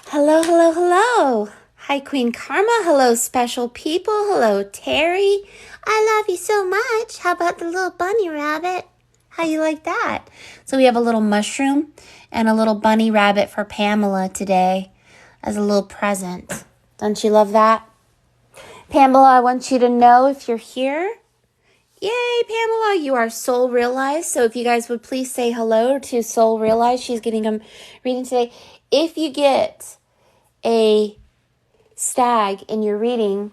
Hello, hello, hello. Hi, Queen Karma. Hello, special people. Hello, Terry. I love you so much. How about the little bunny rabbit? How you like that? So we have a little mushroom and a little bunny rabbit for Pamela today as a little present. Don't you love that? Pamela, I want you to know if you're here. Yay, Pamela, you are Soul Realized. So if you guys would please say hello to Soul Realized. She's getting a reading today. If you get a stag in your reading,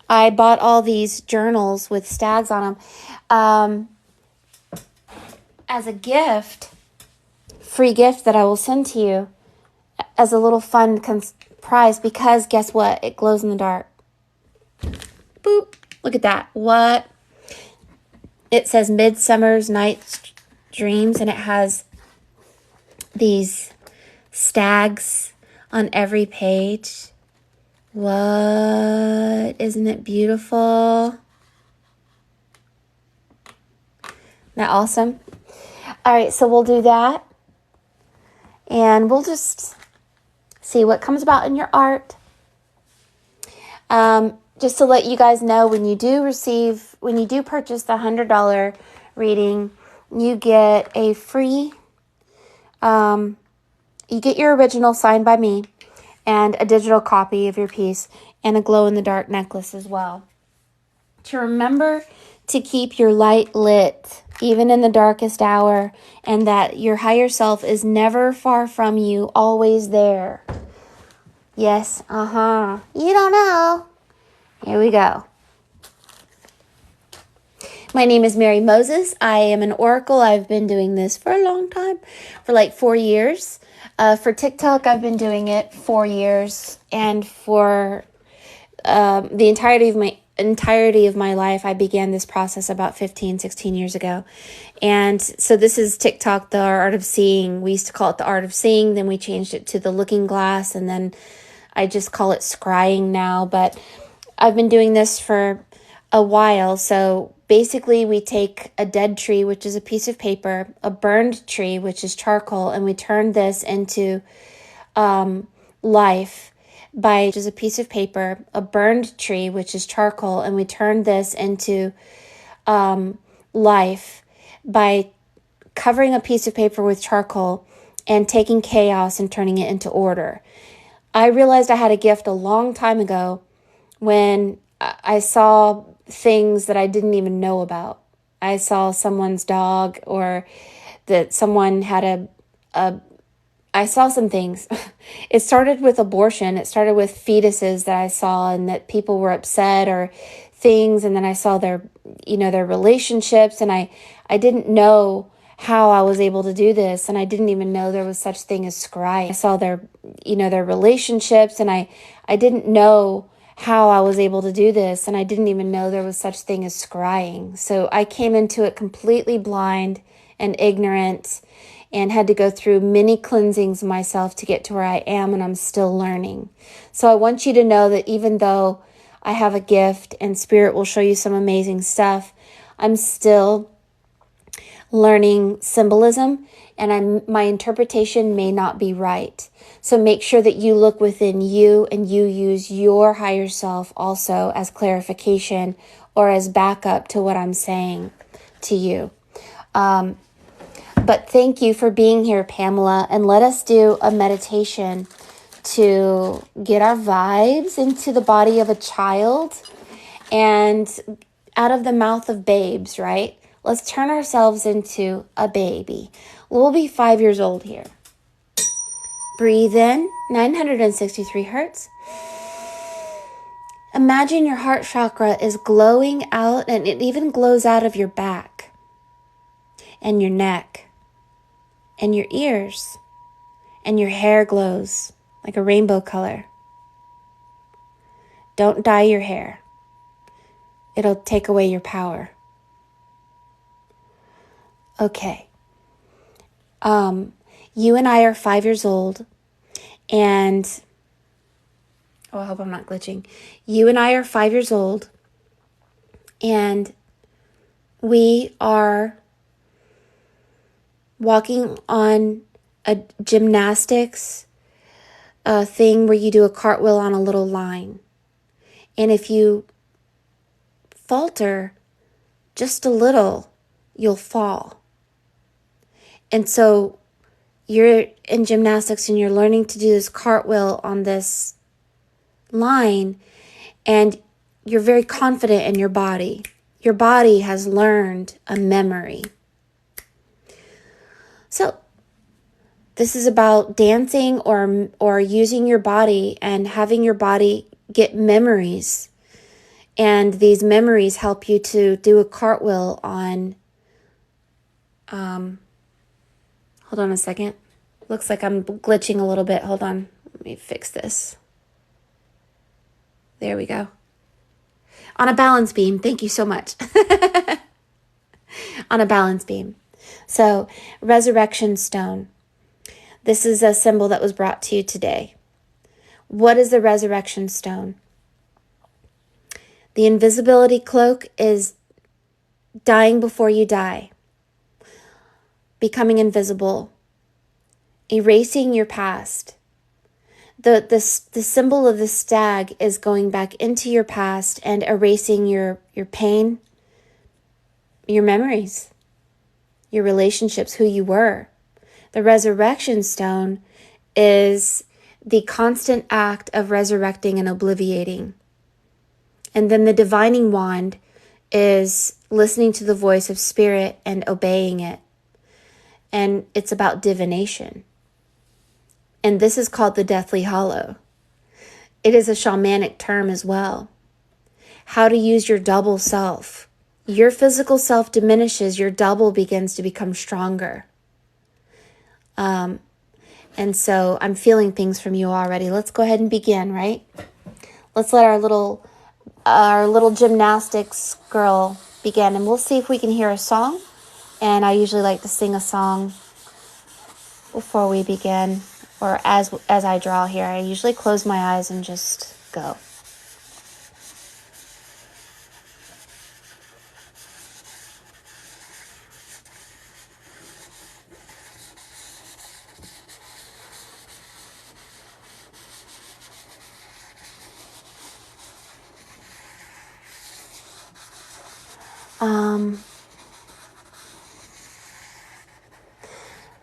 I bought all these journals with stags on them as a gift, free gift that I will send to you as a little fun prize, because guess what? It glows in the dark. Boop. Look at that. What? It says Midsummer's Night's Dreams, and it has these stags on every page. What? Isn't it beautiful? Isn't that awesome? All right, so we'll do that. And we'll just see what comes about in your art. Just to let you guys know, when you do purchase the $100 reading, you get a free, you get your original signed by me and a digital copy of your piece and a glow-in-the-dark necklace as well. To remember to keep your light lit, even in the darkest hour, and that your higher self is never far from you, always there. Yes, You don't know. Here we go. My name is Mary Moses. I am an oracle. I've been doing this for a long time, for like 4 years. For TikTok, I've been doing it 4 years, and for the entirety of my life, I began this process about 16 years ago. And so this is TikTok, the art of seeing. We used to call it the art of seeing, then we changed it to the looking glass, and then I just call it scrying now. But I've been doing this for a while. So basically, we take a dead tree, which is a piece of paper, a burned tree, which is charcoal, and we turn this into life by just a piece of paper, a burned tree, which is charcoal, and we turn this into life by covering a piece of paper with charcoal and taking chaos and turning it into order. I realized I had a gift a long time ago when I saw things that I didn't even know about. I saw someone's dog, or that someone had I saw some things. It started with abortion. It started with fetuses that I saw, and that people were upset, or things. And then I saw their relationships, and I didn't know how I was able to do this. And I didn't even know there was such thing as scrying. I saw their relationships, and I didn't know how I was able to do this, and I didn't even know there was such thing as scrying. So I came into it completely blind and ignorant, and had to go through many cleansings myself to get to where I am, and I'm still learning. So I want you to know that even though I have a gift and Spirit will show you some amazing stuff, I'm still learning symbolism, and my interpretation may not be right. So make sure that you look within you, and you use your higher self also as clarification or as backup to what I'm saying to you. But thank you for being here, Pamela, and let us do a meditation to get our vibes into the body of a child and out of the mouth of babes, right? Let's turn ourselves into a baby. We'll be 5 years old here. Breathe in, 963 hertz. Imagine your heart chakra is glowing out, and it even glows out of your back and your neck and your ears, and your hair glows like a rainbow color. Don't dye your hair. It'll take away your power. Okay. You and I are 5 years old, and I hope I'm not glitching. You and I are 5 years old, and we are walking on a gymnastics thing where you do a cartwheel on a little line. And if you falter just a little, you'll fall. And so you're in gymnastics and you're learning to do this cartwheel on this line, and you're very confident in your body. Your body has learned a memory. So this is about dancing or using your body and having your body get memories. And these memories help you to do a cartwheel on, hold on a second. Looks like I'm glitching a little bit. Hold on. Let me fix this. There we go. On a balance beam. Thank you so much. On a balance beam. So, resurrection stone. This is a symbol that was brought to you today. What is the resurrection stone? The invisibility cloak is dying before you die, becoming invisible, erasing your past. The symbol of the stag is going back into your past and erasing your pain, your memories, your relationships, who you were. The resurrection stone is the constant act of resurrecting and obliviating. And then the divining wand is listening to the voice of spirit and obeying it. And it's about divination. And this is called the Deathly Hollow. It is a shamanic term as well. How to use your double self. Your physical self diminishes, your double begins to become stronger. And so I'm feeling things from you already. Let's go ahead and begin, right? Let's let our little gymnastics girl begin, and we'll see if we can hear a song. And I usually like to sing a song before we begin, or as I draw here. I usually close my eyes and just go.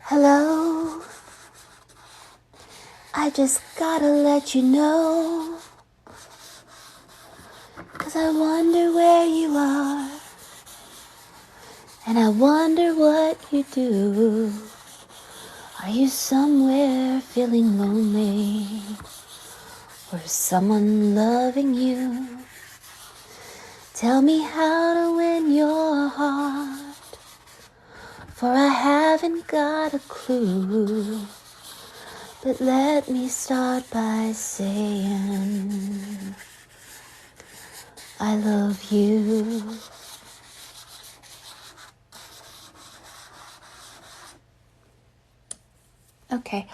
Hello, I just gotta let you know, 'cause I wonder where you are, and I wonder what you do. Are you somewhere feeling lonely, or is someone loving you? Tell me how to win your heart, for I haven't got a clue. But let me start by saying I love you. Okay,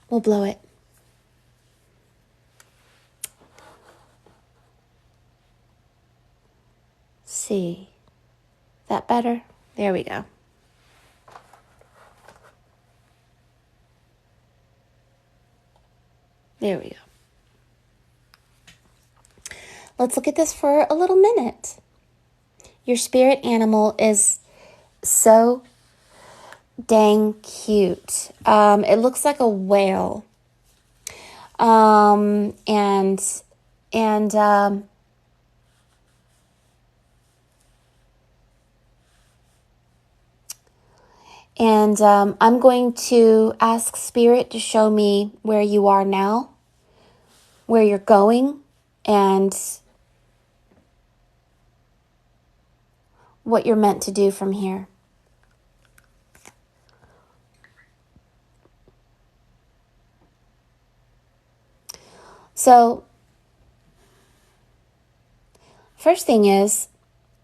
we'll blow it. See, that better? There we go. There we go. Let's look at this for a little minute. Your spirit animal is so dang cute. It looks like a whale. I'm going to ask Spirit to show me where you are now, where you're going, and what you're meant to do from here. So First thing is,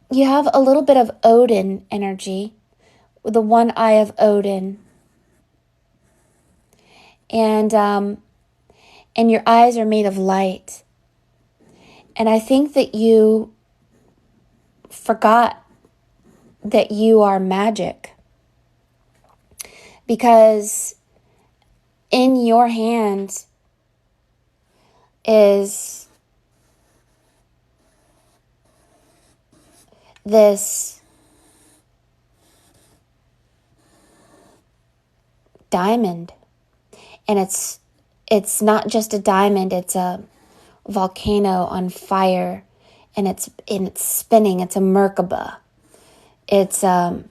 you have a little bit of Odin energy, with the one eye of Odin. And your eyes are made of light. And I think that you forgot that you are magic. Because in your hand is this diamond. And it's not just a diamond, it's a volcano on fire, and it's spinning. It's a Merkaba. It's a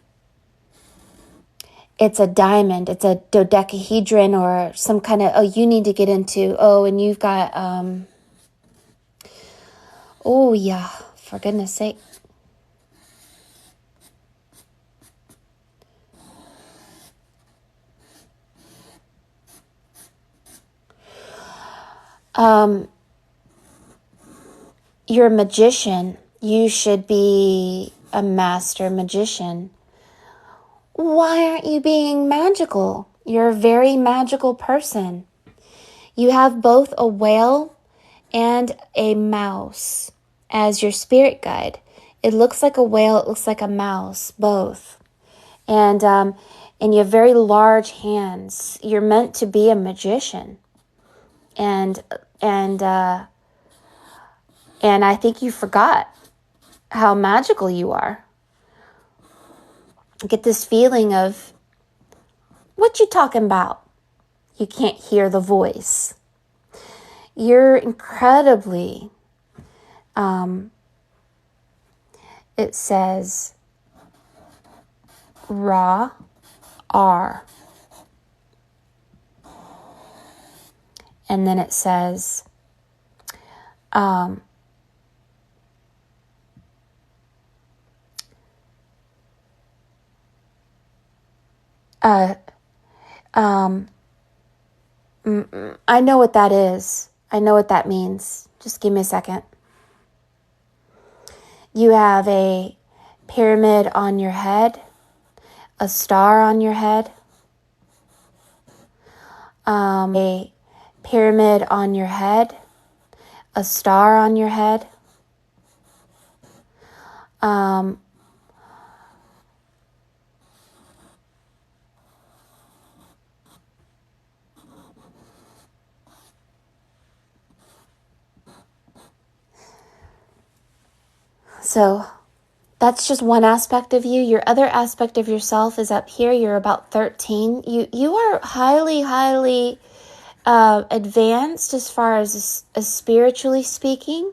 diamond. It's a dodecahedron or some kind of, you need to get into, and you've got, yeah, for goodness sake. You're a magician. You should be a master magician. Why aren't you being magical? You're a very magical person. You have both a whale and a mouse as your spirit guide. It looks like a whale, it looks like a mouse, both. And you have very large hands. You're meant to be a magician. And I think you forgot how magical you are. Get this feeling of, what you talking about? You can't hear the voice. You're incredibly, it says, raw R. And then it says, I know what that is. I know what that means. Just give me a second. You have a pyramid on your head, a star on your head, a pyramid on your head, a star on your head, so that's just one aspect of you. Your other aspect of yourself is up here. You're about 13. You are highly advanced as far as spiritually speaking.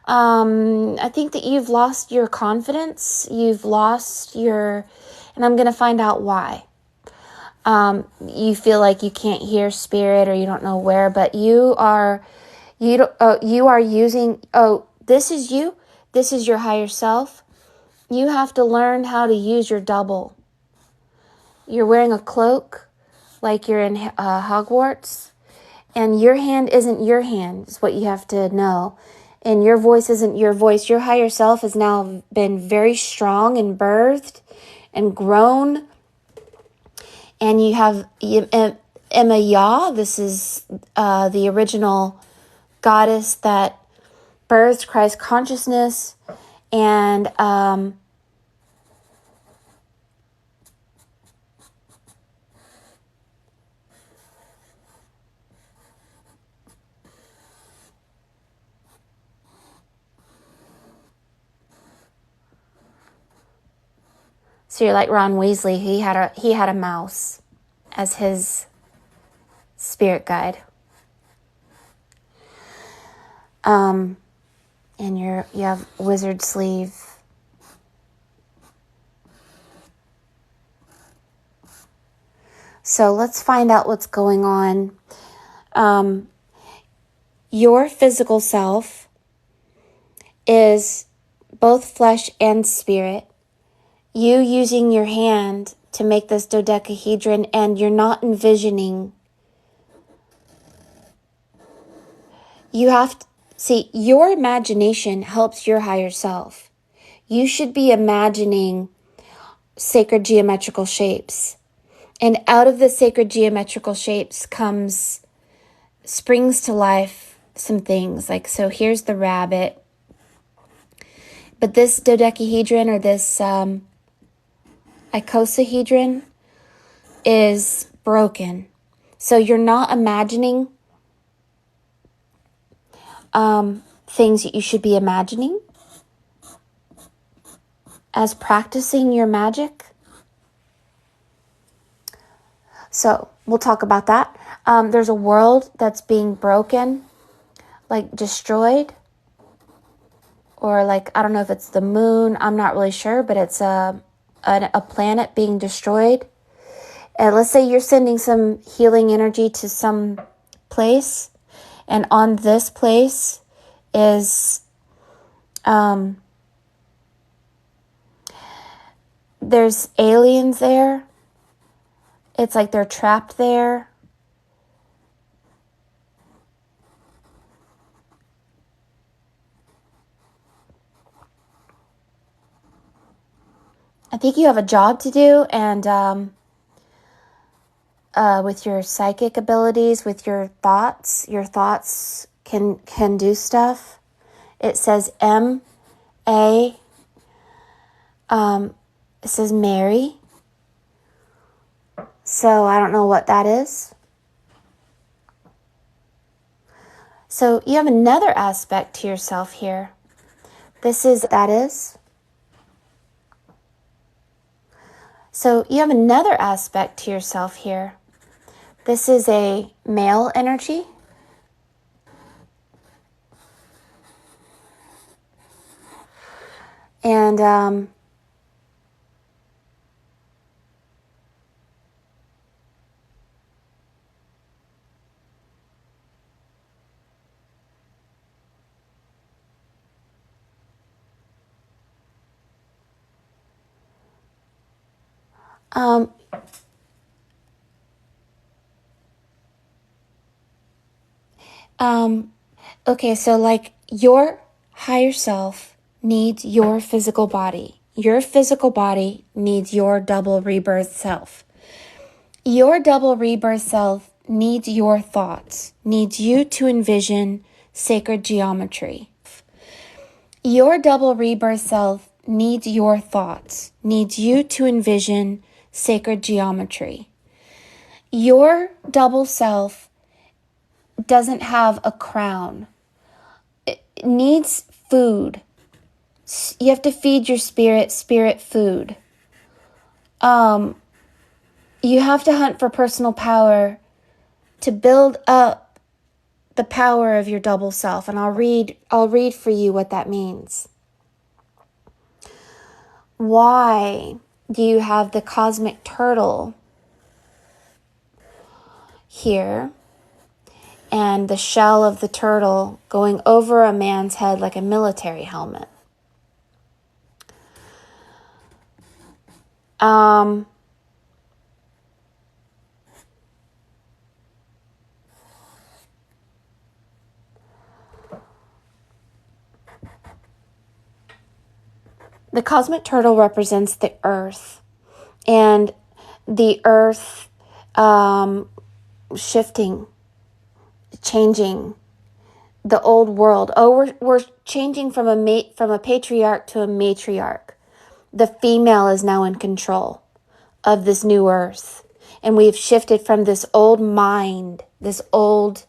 I think that you've lost your confidence. You've lost and I'm going to find out why. You feel like you can't hear spirit, or you don't know where, but you are using, this is you. This is your higher self. You have to learn how to use your double. You're wearing a cloak like you're in Hogwarts, and your hand isn't your hand, is what you have to know. And your voice isn't your voice. Your higher self has now been very strong and birthed and grown. And you have Emma Yah. This is the original goddess that birthed Christ consciousness. And so you're like Ron Weasley. He had a mouse as his spirit guide. And you have wizard sleeve. So let's find out what's going on. Your physical self is both flesh and spirit. You using your hand to make this dodecahedron, and you're not envisioning. You have to, See, your imagination helps your higher self. You should be imagining sacred geometrical shapes. And out of the sacred geometrical shapes springs to life some things. Like, so here's the rabbit. But this dodecahedron or this icosahedron is broken. So you're not imagining things that you should be imagining as practicing your magic. So we'll talk about that. There's a world that's being broken, like destroyed, or like, I don't know if it's the moon, I'm not really sure, but it's a planet being destroyed. And let's say you're sending some healing energy to some place, and on this place is there's aliens there. It's like they're trapped there. I think you have a job to do, and with your psychic abilities, with your thoughts can do stuff. It says M-A, it says Mary. So I don't know what that is. So you have another aspect to yourself here. That is. So you have another aspect to yourself here. This is a male energy. And okay, so like your higher self needs your physical body. Your physical body needs your double rebirth self. Your double rebirth self needs your thoughts, needs you to envision sacred geometry. Your double rebirth self needs your thoughts, needs you to envision sacred geometry. Your double self doesn't have a crown. It needs food. You have to feed your spirit food. You have to hunt for personal power to build up the power of your double self. And I'll read for you what that means. Why do you have the cosmic turtle here and the shell of the turtle going over a man's head like a military helmet? The cosmic turtle represents the earth, and the earth shifting, changing, the old world. Oh, we're changing from a patriarch to a matriarch. The female is now in control of this new earth, and we've shifted from this old mind, this old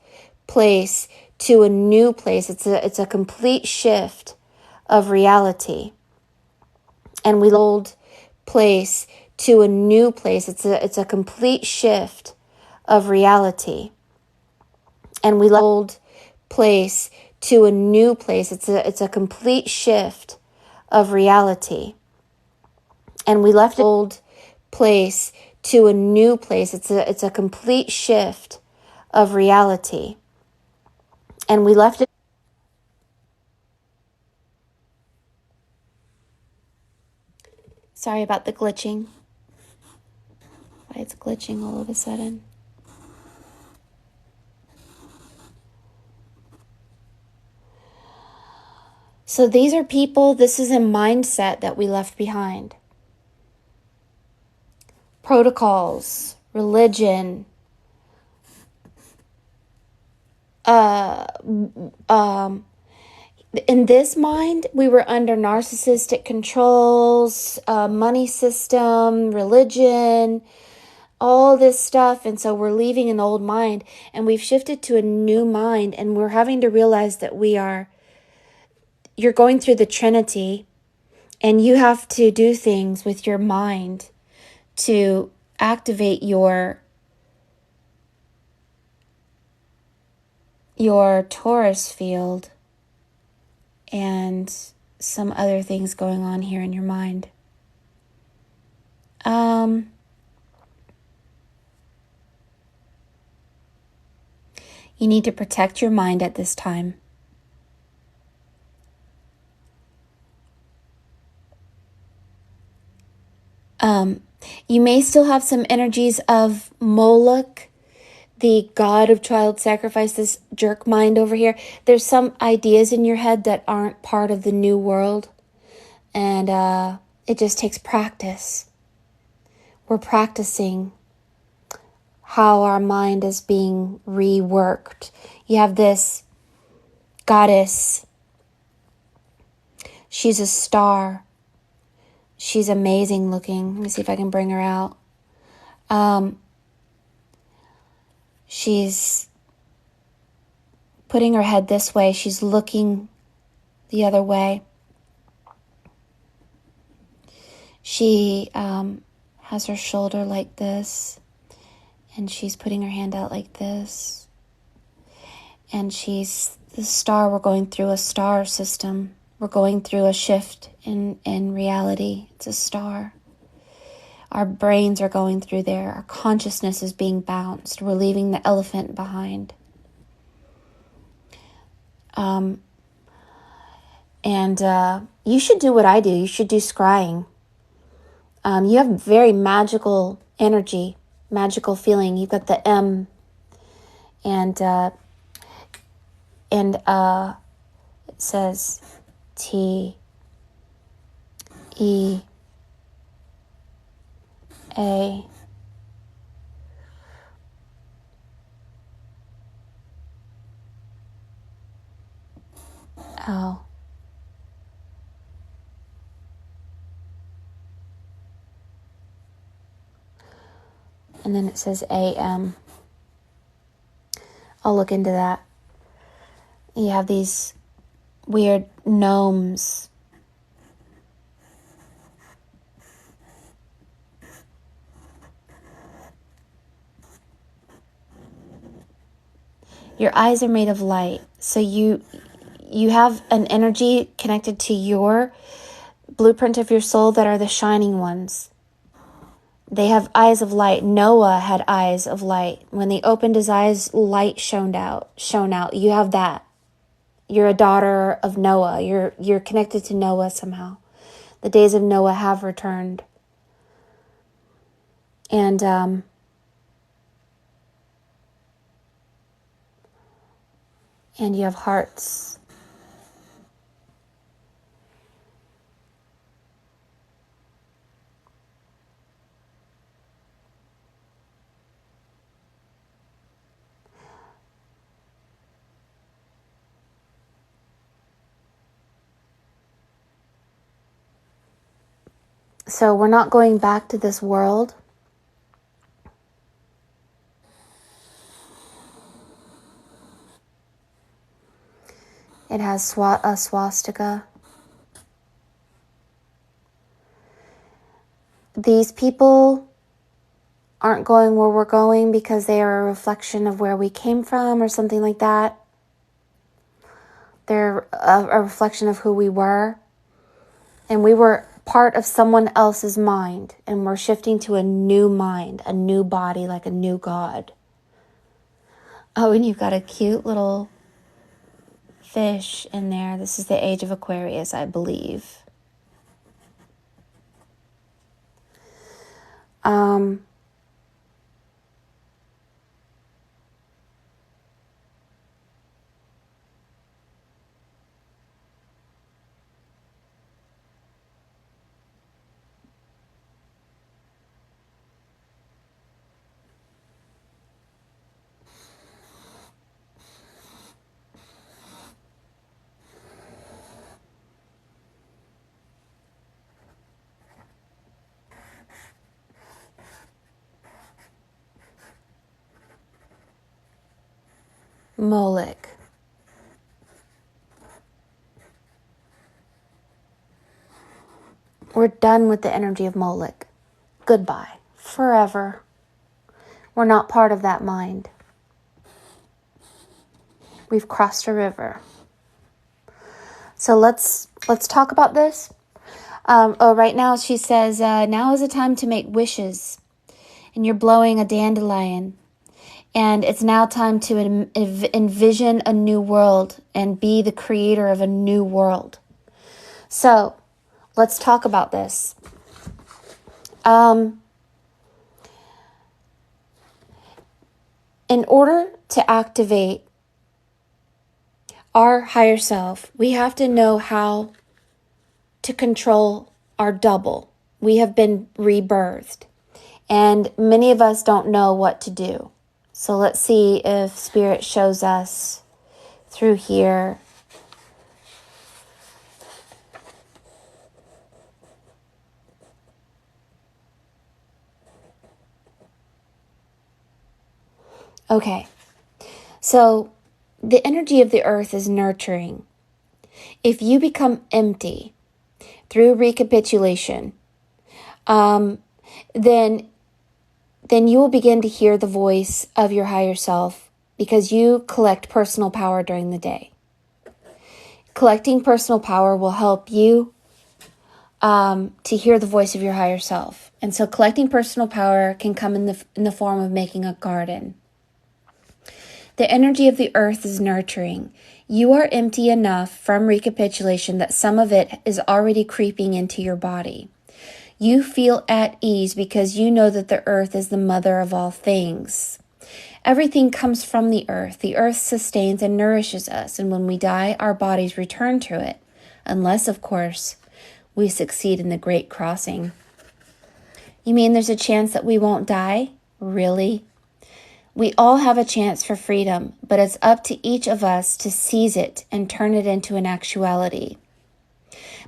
place, to a new place. It's a complete shift of reality. And we old place to a new place. It's a complete shift of reality. And we old place to a new place. It's a complete shift of reality. And we left old place to a new place. It's a complete shift of reality. And we left it. Sorry about the glitching. Why it's glitching all of a sudden. So these are people, this is a mindset that we left behind. Protocols, religion, in this mind, we were under narcissistic controls, money system, religion, all this stuff. And so we're leaving an old mind and we've shifted to a new mind, and we're having to realize that you're going through the Trinity, and you have to do things with your mind to activate your Taurus field and some other things going on here in your mind. You need to protect your mind at this time. You may still have some energies of Moloch, the god of child sacrifice, this jerk mind over here. There's some ideas in your head that aren't part of the new world, and it just takes practice. We're practicing how our mind is being reworked. You have this goddess. She's a star. She's amazing looking. Let me see if I can bring her out. She's putting her head this way. She's looking the other way. She has her shoulder like this, and she's putting her hand out like this. And she's the star. We're going through a star system. We're going through a shift in reality. It's a star. Our brains are going through there. Our consciousness is being bounced. We're leaving the elephant behind. You should do what I do. You should do scrying. You have very magical energy, magical feeling. You've got the M, and it says T E A. L. And then it says AM. I'll look into that. You have these weird gnomes. Your eyes are made of light. So you have an energy connected to your blueprint of your soul that are the shining ones. They have eyes of light. Noah had eyes of light. When he opened his eyes, light shone out. You have that. You're a daughter of Noah. You're connected to Noah somehow. The days of Noah have returned. And you have hearts. So we're not going back to this world. It has a swastika. These people aren't going where we're going because they are a reflection of where we came from or something like that. They're a reflection of who we were. And we were part of someone else's mind. And we're shifting to a new mind, a new body, like a new God. Oh, and you've got a cute little fish in there. This is the age of Aquarius, I believe. Moloch. We're done with the energy of Moloch. Goodbye. Forever. We're not part of that mind. We've crossed a river. So let's talk about this. Right now she says, now is the time to make wishes. And you're blowing a dandelion. And it's now time to envision a new world and be the creator of a new world. So let's talk about this. In order to activate our higher self, we have to know how to control our double. We have been rebirthed, and many of us don't know what to do. So let's see if Spirit shows us through here. Okay, so the energy of the earth is nurturing. If you become empty through recapitulation, then you will begin to hear the voice of your higher self because you collect personal power during the day. Collecting personal power will help you to hear the voice of your higher self. And so collecting personal power can come in the form of making a garden. The energy of the earth is nurturing. You are empty enough from recapitulation that some of it is already creeping into your body. You feel at ease because you know that the earth is the mother of all things. Everything comes from the earth. The earth sustains and nourishes us, and when we die, our bodies return to it, unless, of course, we succeed in the great crossing. You mean there's a chance that we won't die? Really? We all have a chance for freedom, but it's up to each of us to seize it and turn it into an actuality.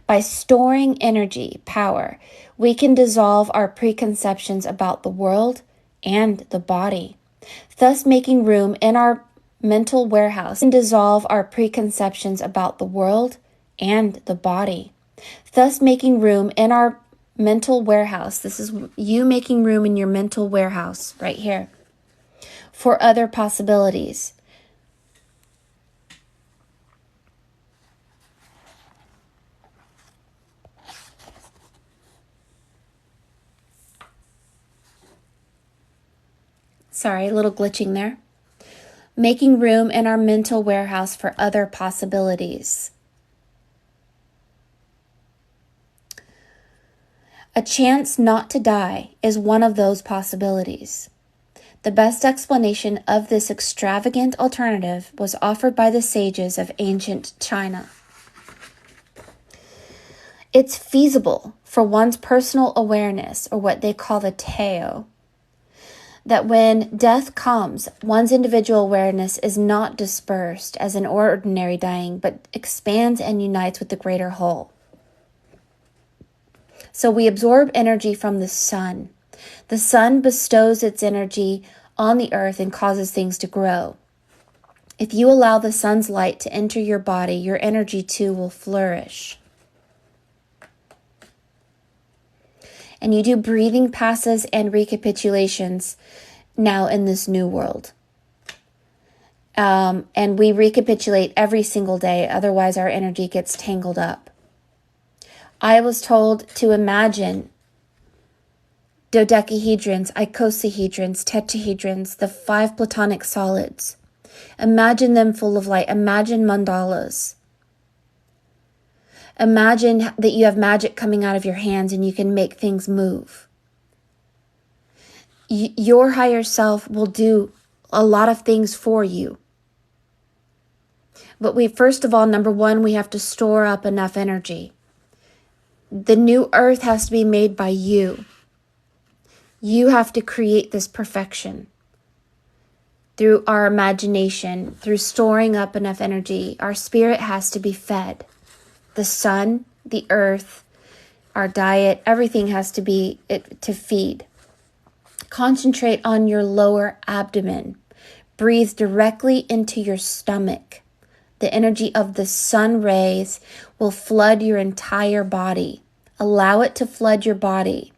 By storing energy, power, we can dissolve our preconceptions about the world and the body, thus making room in our mental warehouse and dissolve our preconceptions about the world and the body, thus making room in our mental warehouse. This is you making room in your mental warehouse right here for other possibilities. Sorry, a little glitching there. Making room in our mental warehouse for other possibilities. A chance not to die is one of those possibilities. The best explanation of this extravagant alternative was offered by the sages of ancient China. It's feasible for one's personal awareness, or what they call the Tao, that when death comes, one's individual awareness is not dispersed as an ordinary dying, but expands and unites with the greater whole. So we absorb energy from the sun. The sun bestows its energy on the earth and causes things to grow. If you allow the sun's light to enter your body, your energy too will flourish. And you do breathing passes and recapitulations now in this new world. And we recapitulate every single day, otherwise our energy gets tangled up. I was told to imagine dodecahedrons, icosahedrons, tetrahedrons, the 5 platonic solids. Imagine them full of light. Imagine mandalas. Imagine that you have magic coming out of your hands and you can make things move. Your higher self will do a lot of things for you. But first of all, number one, we have to store up enough energy. The new earth has to be made by you. You have to create this perfection through our imagination, through storing up enough energy. Our spirit has to be fed. The sun, the earth, our diet, everything has to be to feed. Concentrate on your lower abdomen. Breathe directly into your stomach. The energy of the sun rays will flood your entire body. Allow it to flood your body.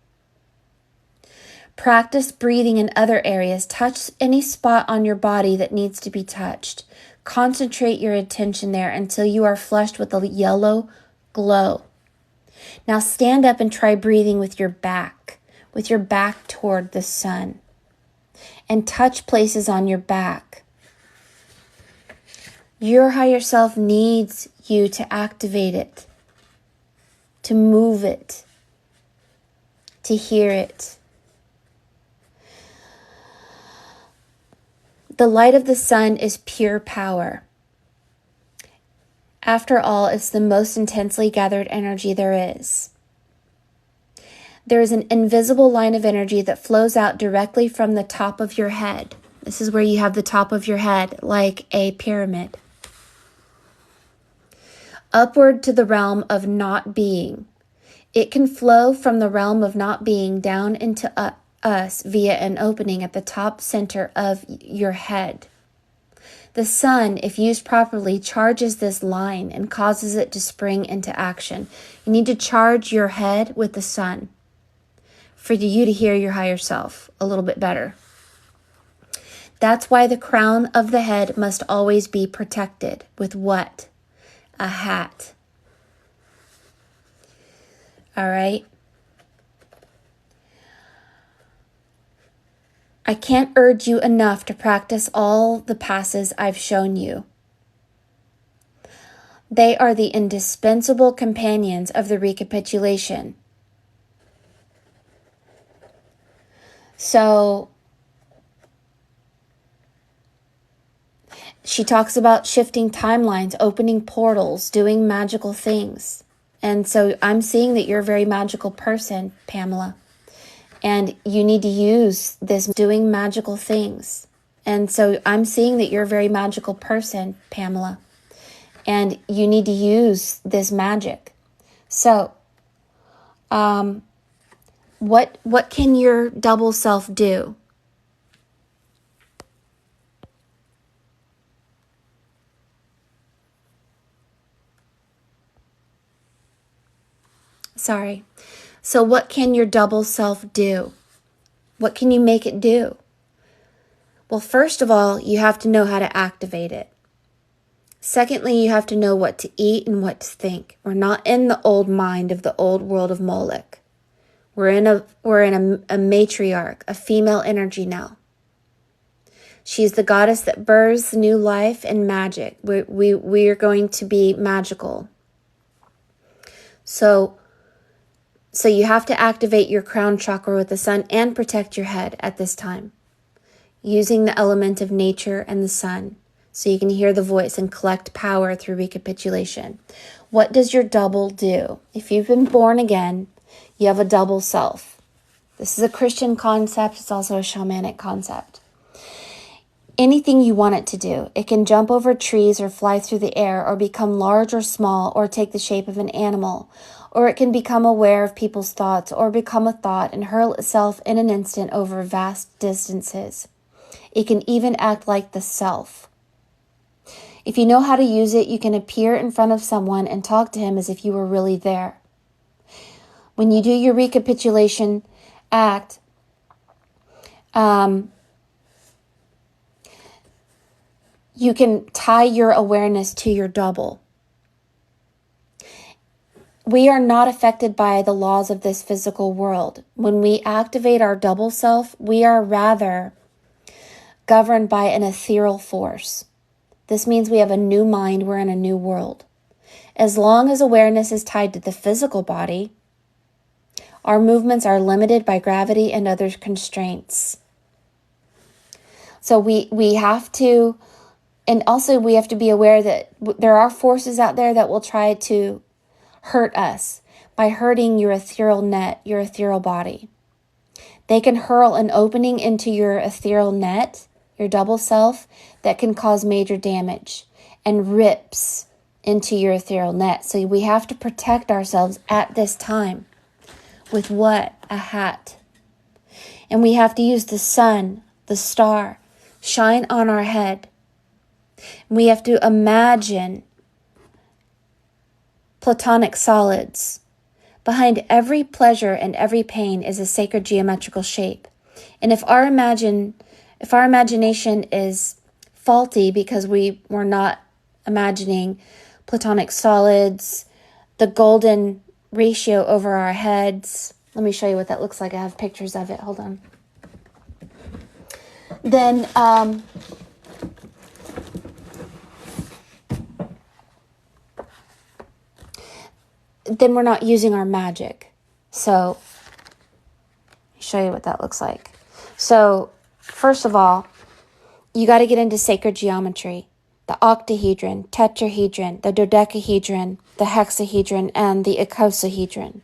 Practice breathing in other areas. Touch any spot on your body that needs to be touched. Concentrate your attention there until you are flushed with a yellow glow. Now stand up and try breathing with your back toward the sun. And touch places on your back. Your higher self needs you to activate it, to move it, to hear it. The light of the sun is pure power. After all, it's the most intensely gathered energy there is. There is an invisible line of energy that flows out directly from the top of your head. This is where you have the top of your head, like a pyramid. Upward to the realm of not being. It can flow from the realm of not being down into us via an opening at the top center of your head. The sun, if used properly, charges this line and causes it to spring into action. You need to charge your head with the sun for you to hear your higher self a little bit better. That's why the crown of the head must always be protected with what? A hat. All right? I can't urge you enough to practice all the passes I've shown you. They are the indispensable companions of the recapitulation. So, she talks about shifting timelines, opening portals, doing magical things. And so I'm seeing that you're a very magical person, Pamela. And you need to use this doing magical things. And so I'm seeing that you're a very magical person, Pamela. And you need to use this magic. So, what can your double self do? Sorry. So what can your double self do? What can you make it do? Well, first of all, you have to know how to activate it. Secondly, you have to know what to eat and what to think. We're not in the old mind of the old world of Moloch. We're in a matriarch, a female energy now. She's the goddess that births new life and magic. We are going to be magical. So you have to activate your crown chakra with the sun and protect your head at this time, using the element of nature and the sun so you can hear the voice and collect power through recapitulation. What does your double do? If you've been born again, you have a double self. This is a Christian concept. It's also a shamanic concept. Anything you want it to do. It can jump over trees or fly through the air or become large or small or take the shape of an animal. Or it can become aware of people's thoughts or become a thought and hurl itself in an instant over vast distances. It can even act like the self. If you know how to use it, you can appear in front of someone and talk to him as if you were really there. When you do your recapitulation act, you can tie your awareness to your double. We are not affected by the laws of this physical world. When we activate our double self, we are rather governed by an ethereal force. This means we have a new mind, we're in a new world. As long as awareness is tied to the physical body, our movements are limited by gravity and other constraints. So we have to, and also we have to be aware that there are forces out there that will try to hurt us by hurting your ethereal net, your ethereal body. They can hurl an opening into your ethereal net, your double self, that can cause major damage and rips into your ethereal net. So we have to protect ourselves at this time with what? A hat. And we have to use the sun, the star, shine on our head. We have to imagine platonic solids. Behind every pleasure and every pain is a sacred geometrical shape. And if our imagination is faulty because we were not imagining platonic solids, the golden ratio over our heads. Let me show you what that looks like. I have pictures of it. Hold on. Then we're not using our magic. So, I'll show you what that looks like. So, first of all, you got to get into sacred geometry. The octahedron, tetrahedron, the dodecahedron, the hexahedron, and the icosahedron.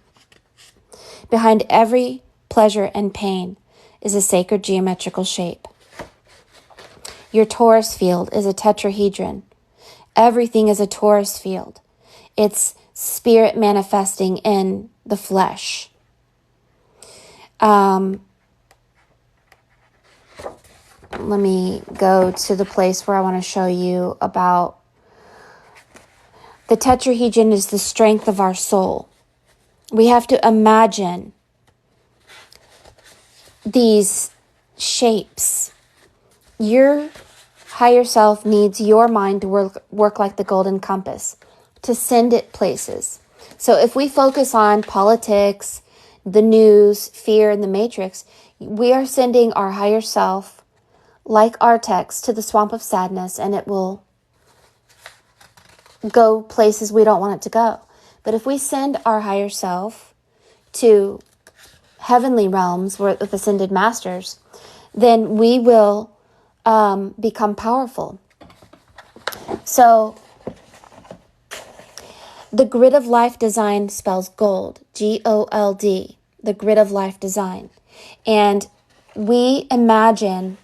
Behind every pleasure and pain is a sacred geometrical shape. Your torus field is a tetrahedron. Everything is a torus field. It's spirit manifesting in the flesh. Let me go to the place where I want to show you about the tetrahedron is the strength of our soul. We have to imagine these shapes. Your higher self needs your mind to work like the golden compass, to send it places. So if we focus on politics, the news, fear, and the matrix, we are sending our higher self, like Artex, to the swamp of sadness, and it will go places we don't want it to go. But if we send our higher self to heavenly realms with ascended masters, then we will become powerful. So the grid of life design spells gold, G-O-L-D, the grid of life design. And we imagine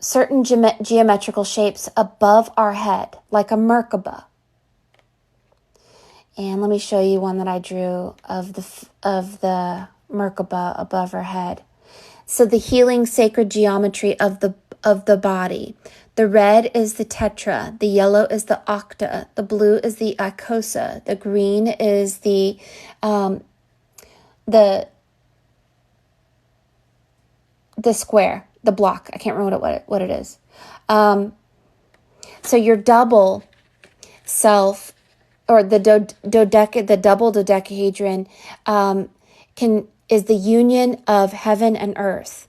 certain geometrical shapes above our head, like a Merkaba. And let me show you one that I drew of the Merkaba above her head. So the healing sacred geometry of the body. The red is the tetra, the yellow is the octa, the blue is the icosa, the green is the square, the block. I can't remember what it is. So your double self, or the double dodecahedron, is the union of heaven and earth.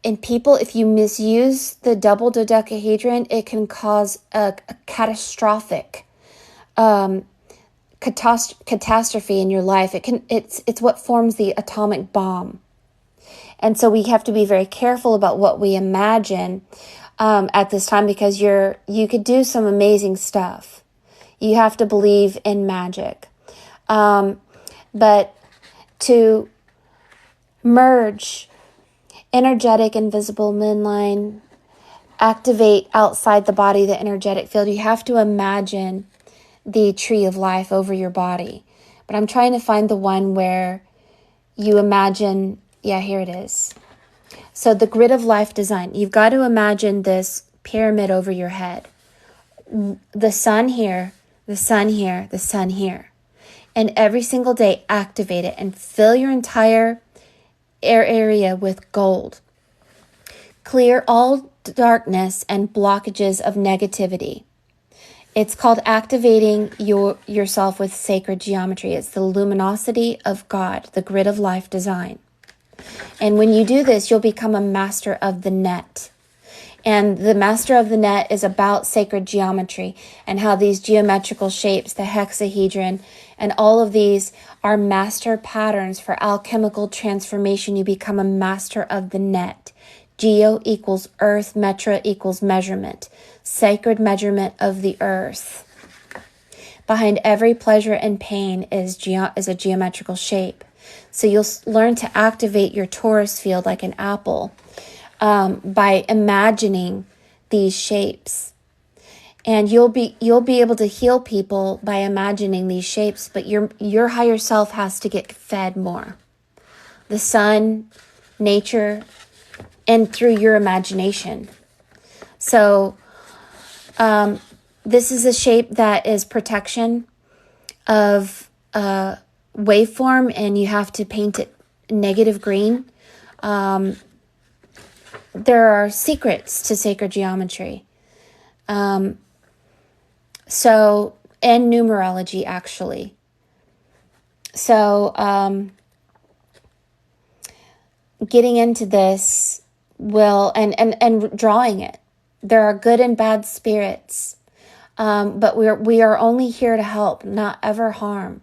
And people, if you misuse the double dodecahedron, it can cause a catastrophic catastrophe in your life. It's what forms the atomic bomb. And so we have to be very careful about what we imagine at this time, because you could do some amazing stuff. You have to believe in magic. But to merge energetic, invisible midline, activate outside the body, the energetic field, you have to imagine the tree of life over your body. But I'm trying to find the one where you imagine, yeah, here it is. So the grid of life design, you've got to imagine this pyramid over your head. The sun here, the sun here, the sun here. And every single day, activate it and fill your entire air area with gold. Clear all darkness and blockages of negativity. It's called activating yourself with sacred geometry. It's the luminosity of God, the grid of life design. And when you do this, you'll become a master of the net. And the master of the net is about sacred geometry and how these geometrical shapes, the hexahedron, and all of these are master patterns for alchemical transformation. You become a master of the net. Geo equals earth, metra equals measurement. Sacred measurement of the earth. Behind every pleasure and pain is a geometrical shape. So you'll learn to activate your torus field like an apple by imagining these shapes. And you'll be able to heal people by imagining these shapes, but your higher self has to get fed more. The sun, nature, and through your imagination. So this is a shape that is protection of waveform, and you have to paint it negative green. There are secrets to sacred geometry. So, and numerology, actually. So, getting into this will, and drawing it. There are good and bad spirits. But we are only here to help, not ever harm.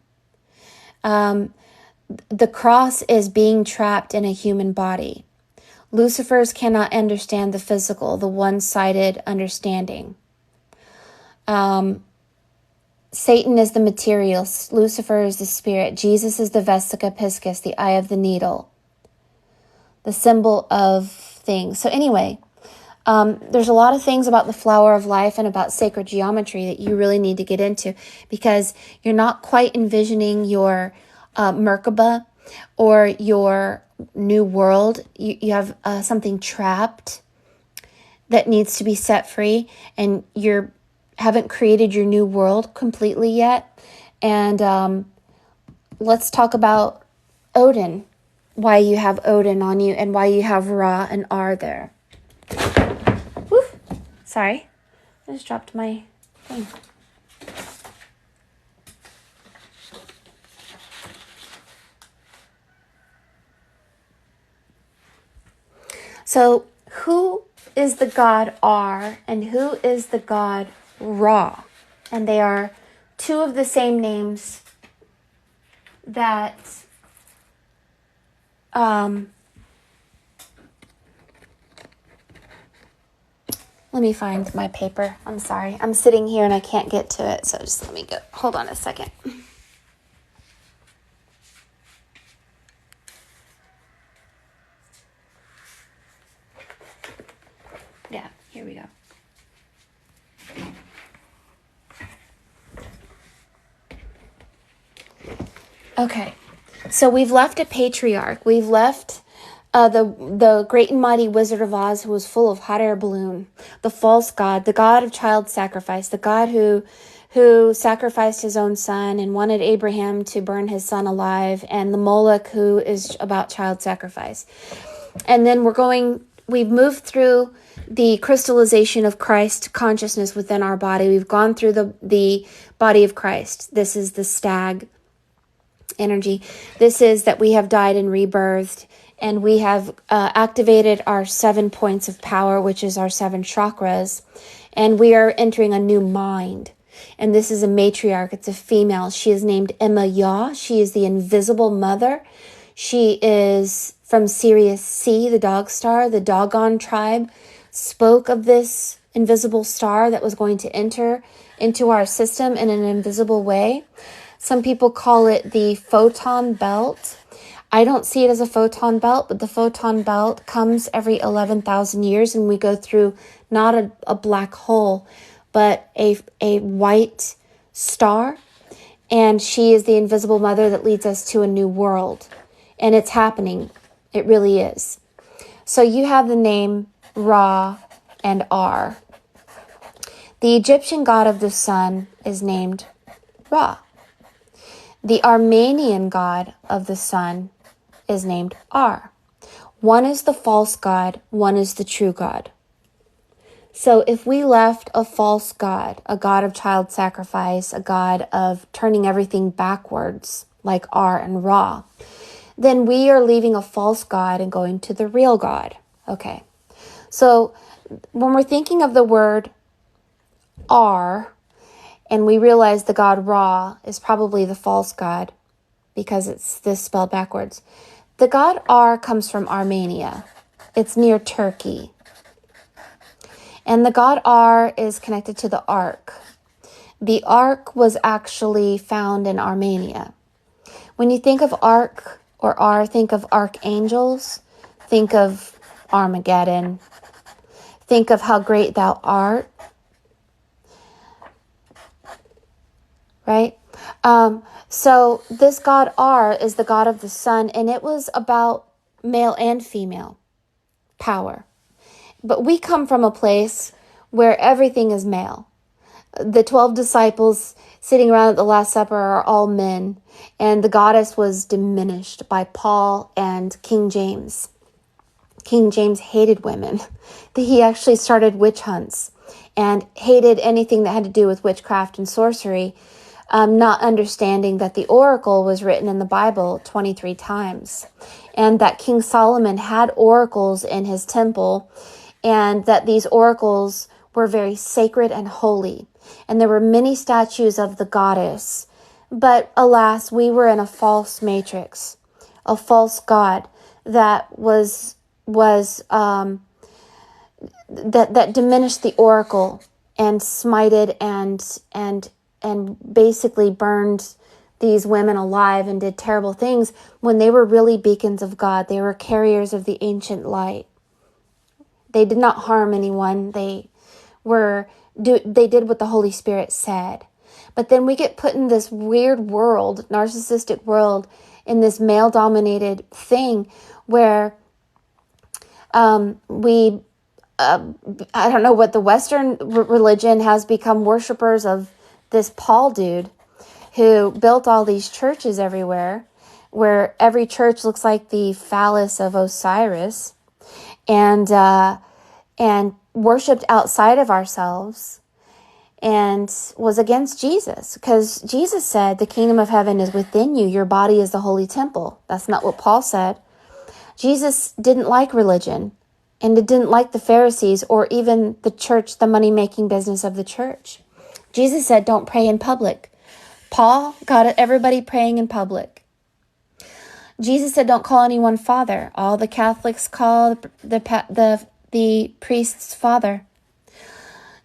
The cross is being trapped in a human body. Lucifers cannot understand the physical, the one-sided understanding. Satan is the material. Lucifer is the spirit. Jesus is the vesica piscis, the eye of the needle, the symbol of things. So anyway, there's a lot of things about the flower of life and about sacred geometry that you really need to get into, because you're not quite envisioning your Merkaba or your new world. You have something trapped that needs to be set free, and you haven't created your new world completely yet. And let's talk about Odin, why you have Odin on you and why you have Ra and R there. Woof. Sorry, I just dropped my thing. So who is the god R and who is the god Ra? And they are two of the same names that let me find my paper. I'm sorry. I'm sitting here and I can't get to it. So just let me go. Hold on a second. Yeah, here we go. Okay. So we've left a patriarch. We've left the great and mighty Wizard of Oz, who was full of hot air balloon, the false god, the god of child sacrifice, the god who sacrificed his own son and wanted Abraham to burn his son alive, and the Moloch, who is about child sacrifice. And then we've moved through the crystallization of Christ consciousness within our body. We've gone through the body of Christ. This is the stag energy. This is that we have died and rebirthed, and we have activated our 7 points of power, which is our 7 chakras, and we are entering a new mind. And this is a matriarch. It's a female. She is named Emma Yah. She is the invisible mother. She is from Sirius C, the dog star. The Dogon tribe spoke of this invisible star that was going to enter into our system in an invisible way. Some people call it the photon belt. I don't see it as a photon belt, but the photon belt comes every 11,000 years, and we go through not a black hole, but a white star. And she is the invisible mother that leads us to a new world. And it's happening. It really is. So you have the name Ra and R. The Egyptian god of the sun is named Ra. The Armenian god of the sun is named R. One is the false god, one is the true god. So if we left a false god, a god of child sacrifice, a god of turning everything backwards, like R and Ra, then we are leaving a false god and going to the real god. Okay. So when we're thinking of the word R, and we realize the god Ra is probably the false god because it's this spelled backwards. The god R comes from Armenia. It's near Turkey. And the god R is connected to the Ark. The Ark was actually found in Armenia. When you think of Ark or R, think of archangels. Think of Armageddon. Think of how great thou art. Right? So this god R is the god of the sun, and it was about male and female power. But we come from a place where everything is male. The 12 disciples sitting around at the Last Supper are all men, and the goddess was diminished by Paul and King James. King James hated women. He actually started witch hunts and hated anything that had to do with witchcraft and sorcery, not understanding that the oracle was written in the Bible 23 times, and that King Solomon had oracles in his temple, and that these oracles were very sacred and holy. And there were many statues of the goddess. But alas, we were in a false matrix, a false god that that diminished the oracle and smited and basically burned these women alive and did terrible things when they were really beacons of God. They were carriers of the ancient light. They did not harm anyone. They did what the Holy Spirit said. But then we get put in this weird world, narcissistic world, in this male-dominated thing where I don't know what the Western religion has become worshipers of this Paul dude who built all these churches everywhere, where every church looks like the phallus of Osiris, and worshipped outside of ourselves, and was against Jesus, because Jesus said the kingdom of heaven is within you. Your body is the holy temple. That's not what Paul said. Jesus didn't like religion, and it didn't like the Pharisees or even the church, the money-making business of the church. Jesus said, don't pray in public. Paul got everybody praying in public. Jesus said, don't call anyone father. All the Catholics call the priest's father.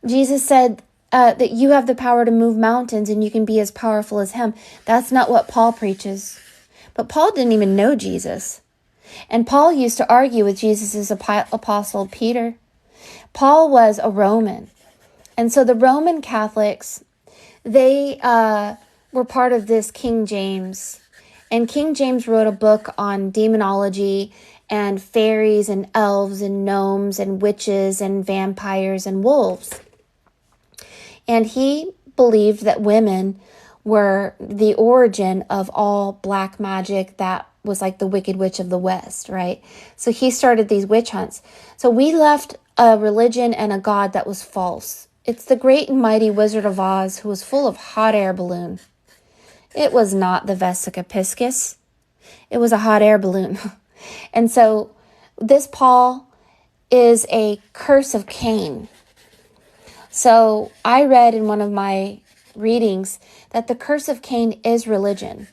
Jesus said that you have the power to move mountains and you can be as powerful as him. That's not what Paul preaches. But Paul didn't even know Jesus. And Paul used to argue with Jesus' apostle Peter. Paul was a Roman. And so the Roman Catholics, they were part of this King James. And King James wrote a book on demonology and fairies and elves and gnomes and witches and vampires and wolves. And he believed that women were the origin of all black magic that was like the Wicked Witch of the West, right? So he started these witch hunts. So we left a religion and a god that was false. It's the great and mighty Wizard of Oz who was full of hot air balloon. It was not the Vesica Piscis. It was a hot air balloon. And so this Paul is a curse of Cain. So I read in one of my readings that the curse of Cain is religion.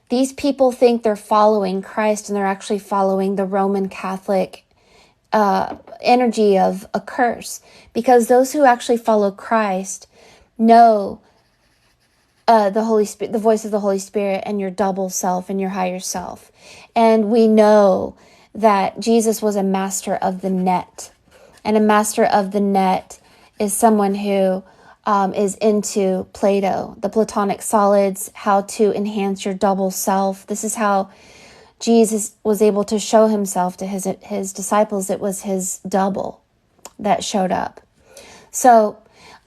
These people think they're following Christ and they're actually following the Roman Catholic energy of a curse, because those who actually follow Christ know the Holy Spirit, the voice of the Holy Spirit, and your double self and your higher self. And we know that Jesus was a master of the net, and a master of the net is someone who is into Plato, the Platonic solids, how to enhance your double self. This is how Jesus was able to show himself to his disciples. It was his double that showed up. So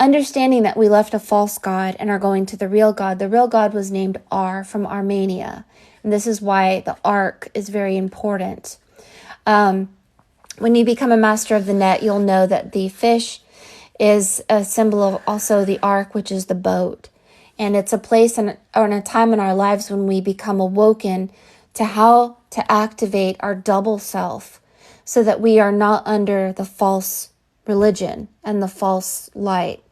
understanding that we left a false god and are going to the real God was named Ar from Armenia. And this is why the ark is very important. When you become a master of the net, you'll know that the fish is a symbol of also the ark, which is the boat. And it's a place or a time in our lives when we become awoken to how to activate our double self so that we are not under the false religion and the false light.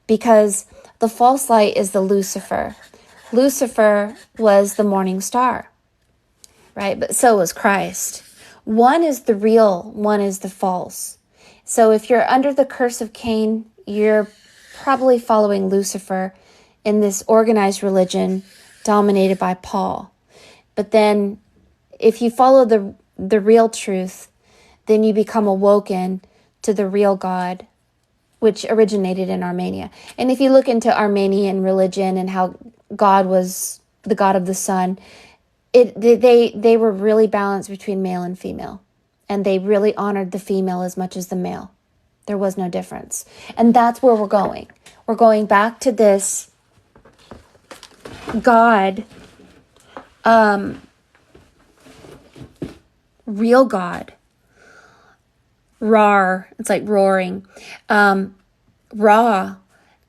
Because the false light is the Lucifer. Lucifer was the morning star, right? But so was Christ. One is the real, one is the false. So if you're under the curse of Cain, you're probably following Lucifer in this organized religion dominated by Paul. But then if you follow the real truth, then you become awoken to the real God, which originated in Armenia. And if you look into Armenian religion and how God was the God of the sun, they were really balanced between male and female. And they really honored the female as much as the male. There was no difference. And that's where we're going. We're going back to this God, real God. Rar, it's like roaring. Ra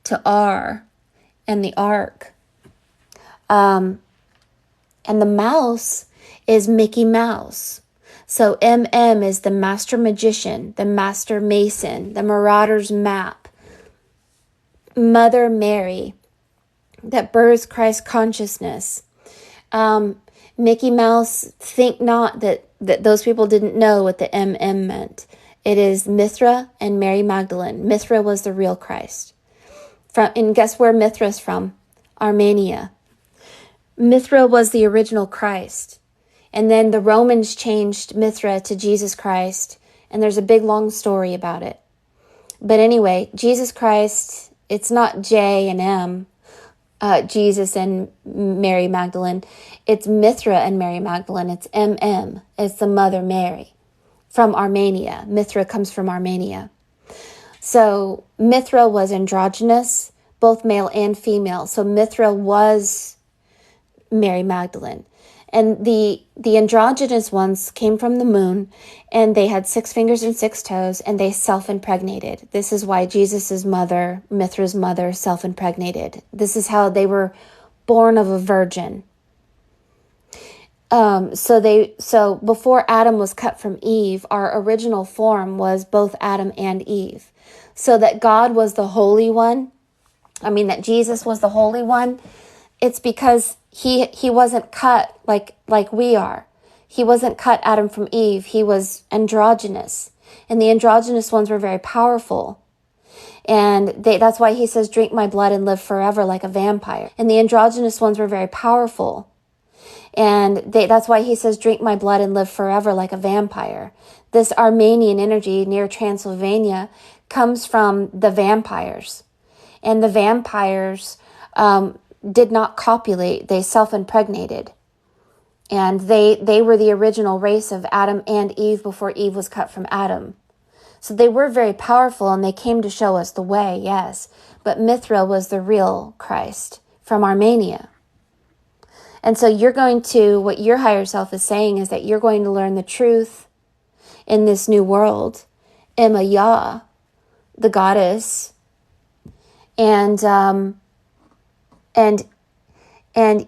to R, and the ark. And the mouse is Mickey Mouse. So MM is the master magician, the master mason, the marauder's map. Mother Mary, that births Christ consciousness. Mickey Mouse, think not that those people didn't know what the MM meant. It is Mithra and Mary Magdalene. Mithra was the real Christ. And guess where Mithra's from? Armenia. Mithra was the original Christ. And then the Romans changed Mithra to Jesus Christ. And there's a big long story about it. But anyway, Jesus Christ, it's not J and M, Jesus and Mary Magdalene. It's Mithra and Mary Magdalene. It's MM. It's the Mother Mary from Armenia. Mithra comes from Armenia. So Mithra was androgynous, both male and female. So Mithra was Mary Magdalene. And the androgynous ones came from the moon, and they had 6 fingers and 6 toes, and they self-impregnated. This is why Jesus's mother, Mithra's mother, self-impregnated. This is how they were born of a virgin. So before Adam was cut from Eve, our original form was both Adam and Eve. So that God was the Holy One, that Jesus was the Holy One, it's because he wasn't cut like we are. He wasn't cut Adam from Eve. He was androgynous. And the androgynous ones were very powerful. And that's why he says, drink my blood and live forever like a vampire. And the androgynous ones were very powerful. And that's why he says, drink my blood and live forever like a vampire. This Armenian energy near Transylvania comes from the vampires. And the vampires did not copulate. They self-impregnated. And they were the original race of Adam and Eve before Eve was cut from Adam. So they were very powerful, and they came to show us the way, yes. But Mithra was the real Christ from Armenia. And so what your higher self is saying is that you're going to learn the truth in this new world. Emma Yah, the goddess, and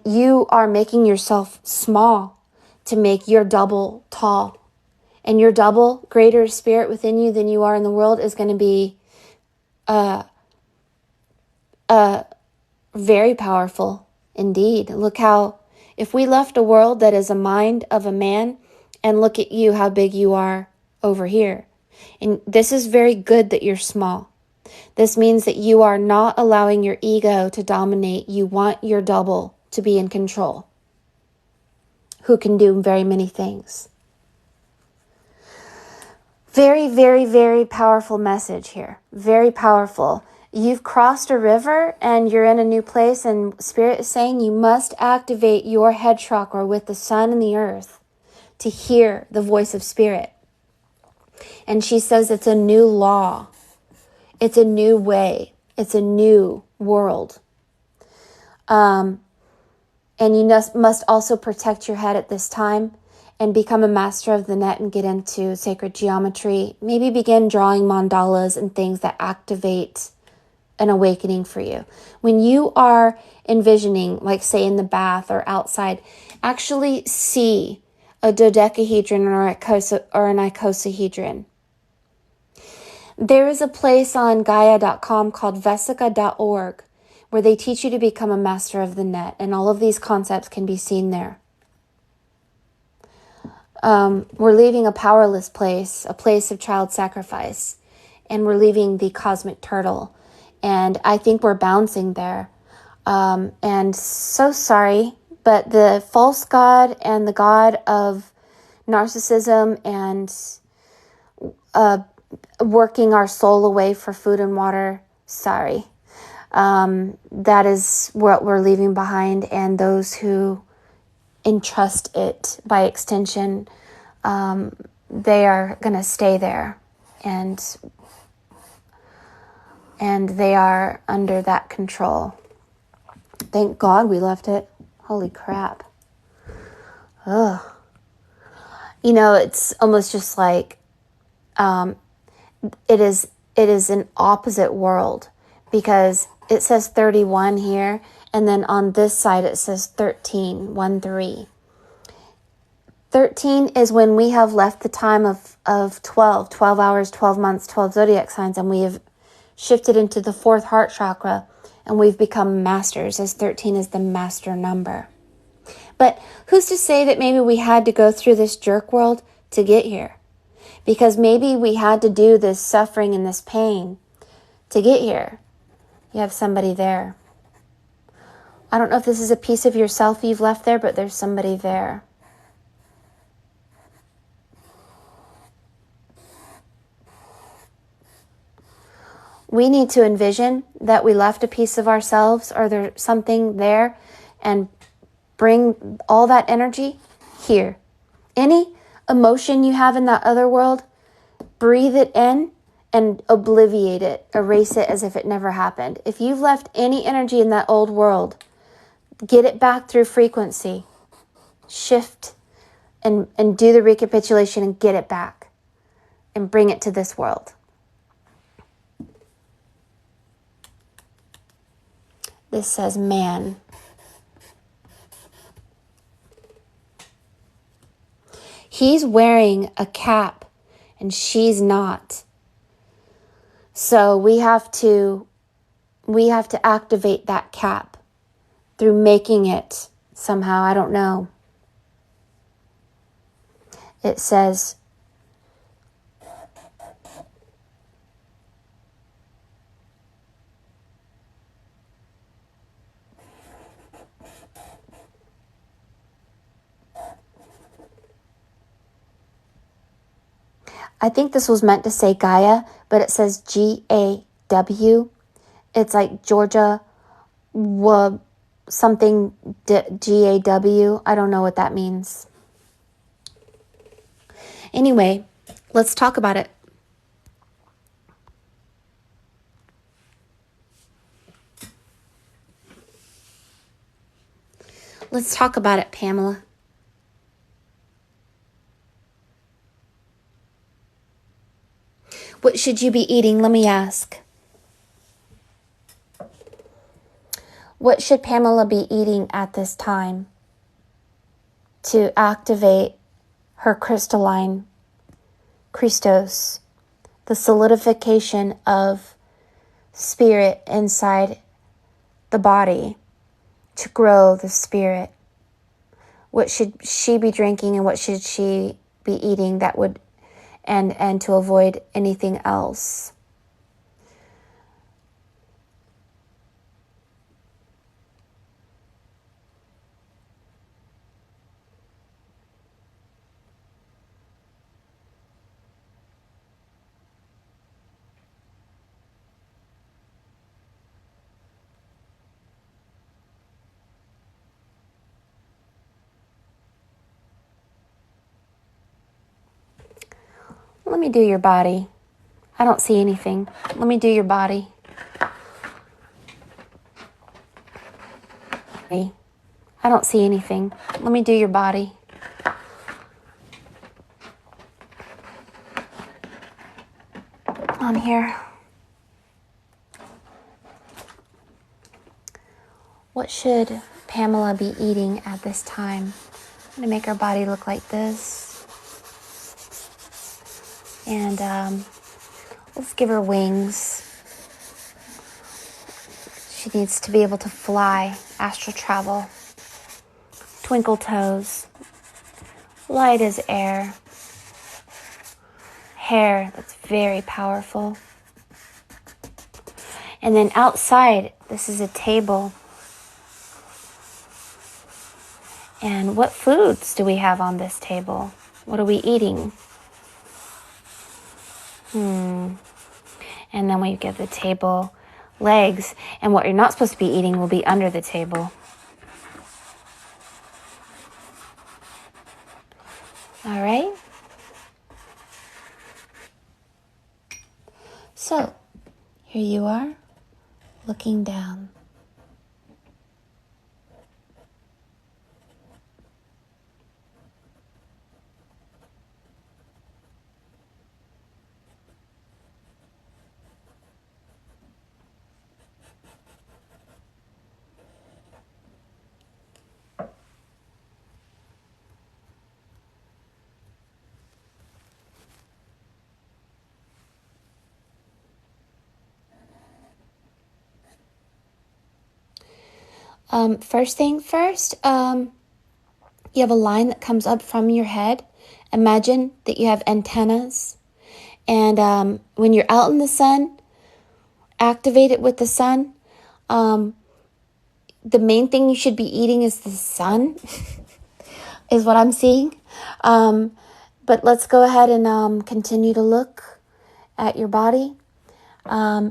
you are making yourself small to make your double tall. And your double, greater spirit within you than you are in the world, is going to be very powerful indeed. Look how, if we left a world that is a mind of a man, and look at you, how big you are over here. And this is very good that you're small. This means that you are not allowing your ego to dominate. You want your double to be in control, who can do very many things. Very, very, very powerful message here. Very powerful. You've crossed a river and you're in a new place, and Spirit is saying you must activate your head chakra with the sun and the earth to hear the voice of Spirit. And she says it's a new law. It's a new way. It's a new world. And you must also protect your head at this time and become a master of the net and get into sacred geometry. Maybe begin drawing mandalas and things that activate an awakening for you. When you are envisioning, like say in the bath or outside, actually see a dodecahedron or an icosahedron. There is a place on Gaia.com called Vesica.org where they teach you to become a master of the net, and all of these concepts can be seen there. We're leaving a powerless place, a place of child sacrifice, and we're leaving the cosmic turtle, and I think we're bouncing there. And so sorry, but the false god and the god of narcissism and working our soul away for food and water, sorry. That is what we're leaving behind, and those who entrust it by extension, they are going to stay there. And and they are under that control. Thank God we left it. Holy crap. Ugh. You know, it's almost just like it is an opposite world, because it says 31 here, and then on this side it says 13, 1-3. 13 is when we have left the time of 12 hours, 12 months, 12 zodiac signs, and we have shifted into the 4th heart chakra, and we've become masters, as 13 is the master number. But who's to say that maybe we had to go through this jerk world to get here? Because maybe we had to do this suffering and this pain to get here. You have somebody there. I don't know if this is a piece of yourself you've left there, but there's somebody there. We need to envision that we left a piece of ourselves, or there's something there, and bring all that energy here. Any emotion you have in that other world, breathe it in and obliviate it, erase it as if it never happened. If you've left any energy in that old world, get it back through frequency. Shift and do the recapitulation and get it back and bring it to this world. This says man. He's wearing a cap and she's not. So we have to activate that cap through making it somehow. I don't know. It says, I think this was meant to say Gaia, but it says G-A-W. It's like Georgia, something G-A-W. I don't know what that means. Anyway, let's talk about it. Let's talk about it, Pamela. What should you be eating? Let me ask. What should Pamela be eating at this time to activate her crystalline Christos, the solidification of spirit inside the body, to grow the spirit? What should she be drinking and what should she be eating that would, and to avoid anything else? Let me do your body. I don't see anything. Let me do your body. I don't see anything. Let me do your body. On here. What should Pamela be eating at this time? I'm going to make her body look like this. And let's give her wings. She needs to be able to fly, astral travel, twinkle toes, light as air, hair that's very powerful. And then outside, this is a table. And what foods do we have on this table? What are we eating? And then we give the table legs, and what you're not supposed to be eating will be under the table. All right? Here you are, looking down. First thing first, you have a line that comes up from your head. Imagine that you have antennas. And when you're out in the sun, activate it with the sun. The main thing you should be eating is the sun, is what I'm seeing. But let's go ahead and continue to look at your body. I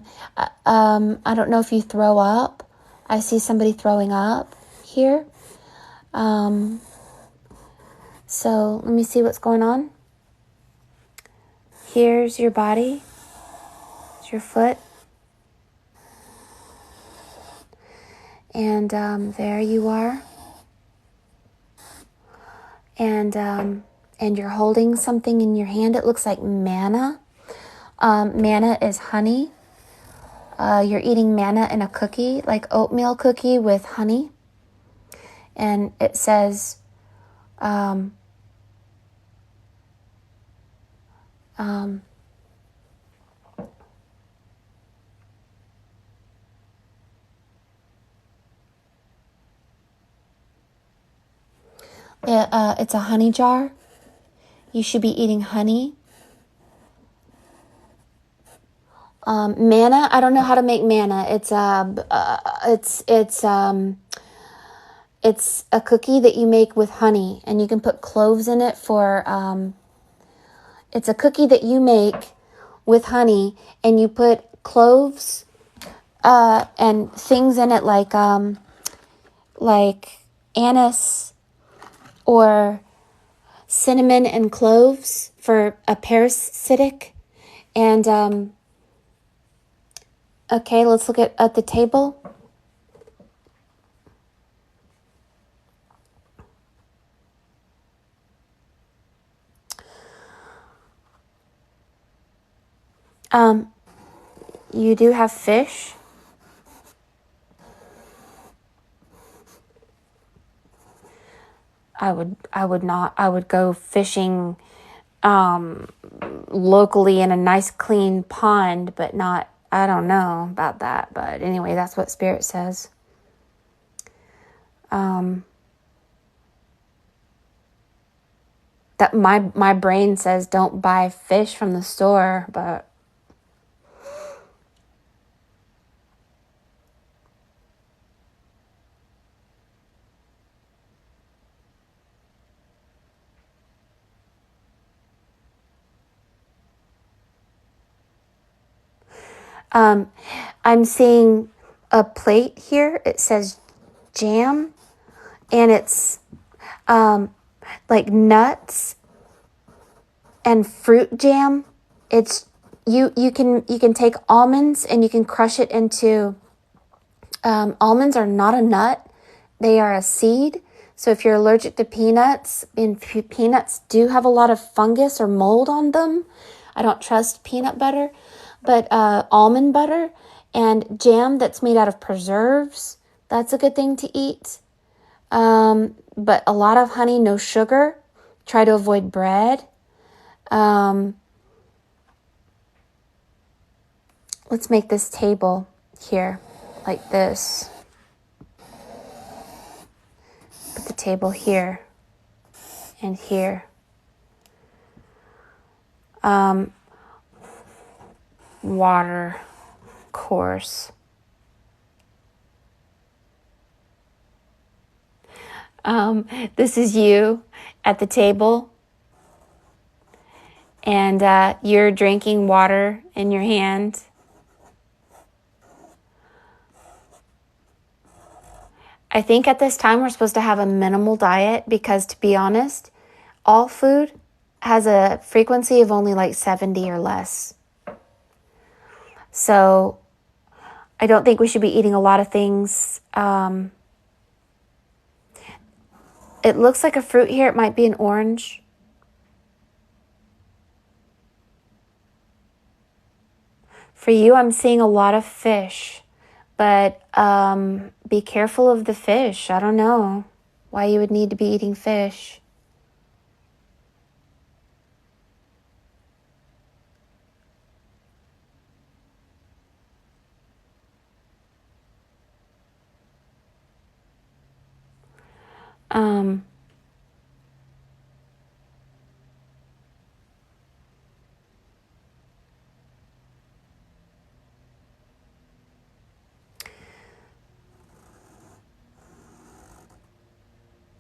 don't know if you throw up. I see somebody throwing up here. So let me see what's going on. Here's your body. It's your foot. And there you are. And you're holding something in your hand. It looks like manna. Manna is honey. You're eating manna in a cookie, like oatmeal cookie with honey. And it says, it's a honey jar. You should be eating honey. Manna, I don't know how to make manna. It's a cookie that you make with honey, and you can put cloves in it for, it's a cookie that you make with honey, and you put cloves, and things in it like anise or cinnamon and cloves for a parasitic. And, okay, let's look at the table. You do have fish. I would go fishing locally in a nice clean pond, but not, I don't know about that. But anyway, that's what Spirit says. That my brain says don't buy fish from the store, but I'm seeing a plate here. It says jam, and it's like nuts and fruit jam. It's you can take almonds and you can crush it into almonds are not a nut. They are a seed. So if you're allergic to peanuts, and peanuts do have a lot of fungus or mold on them. I don't trust peanut butter, but almond butter and jam that's made out of preserves, that's a good thing to eat. But a lot of honey, no sugar. Try to avoid bread. Let's make this table here like this. Put the table here and here. Water, of course. This is you at the table, and you're drinking water in your hand. I think at this time we're supposed to have a minimal diet because, to be honest, all food has a frequency of only like 70 or less. So I don't think we should be eating a lot of things. It looks like a fruit here. It might be an orange. For you, I'm seeing a lot of fish, but be careful of the fish. I don't know why you would need to be eating fish.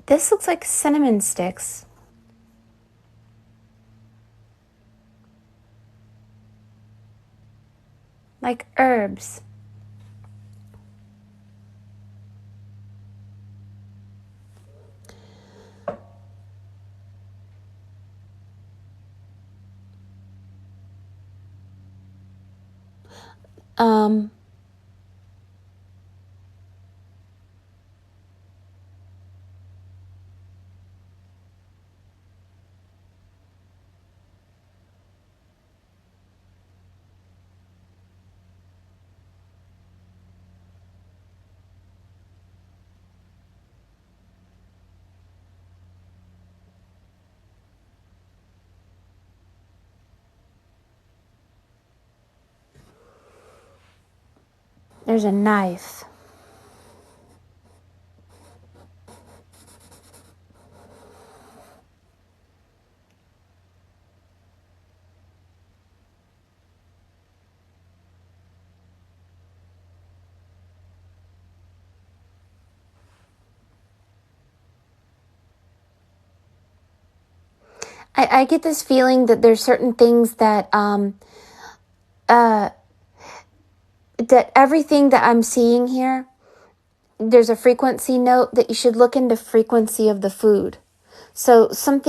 This looks like cinnamon sticks. Like herbs. There's a knife. I get this feeling that there's certain things that that everything that I'm seeing here, there's a frequency note that you should look into frequency of the food. So some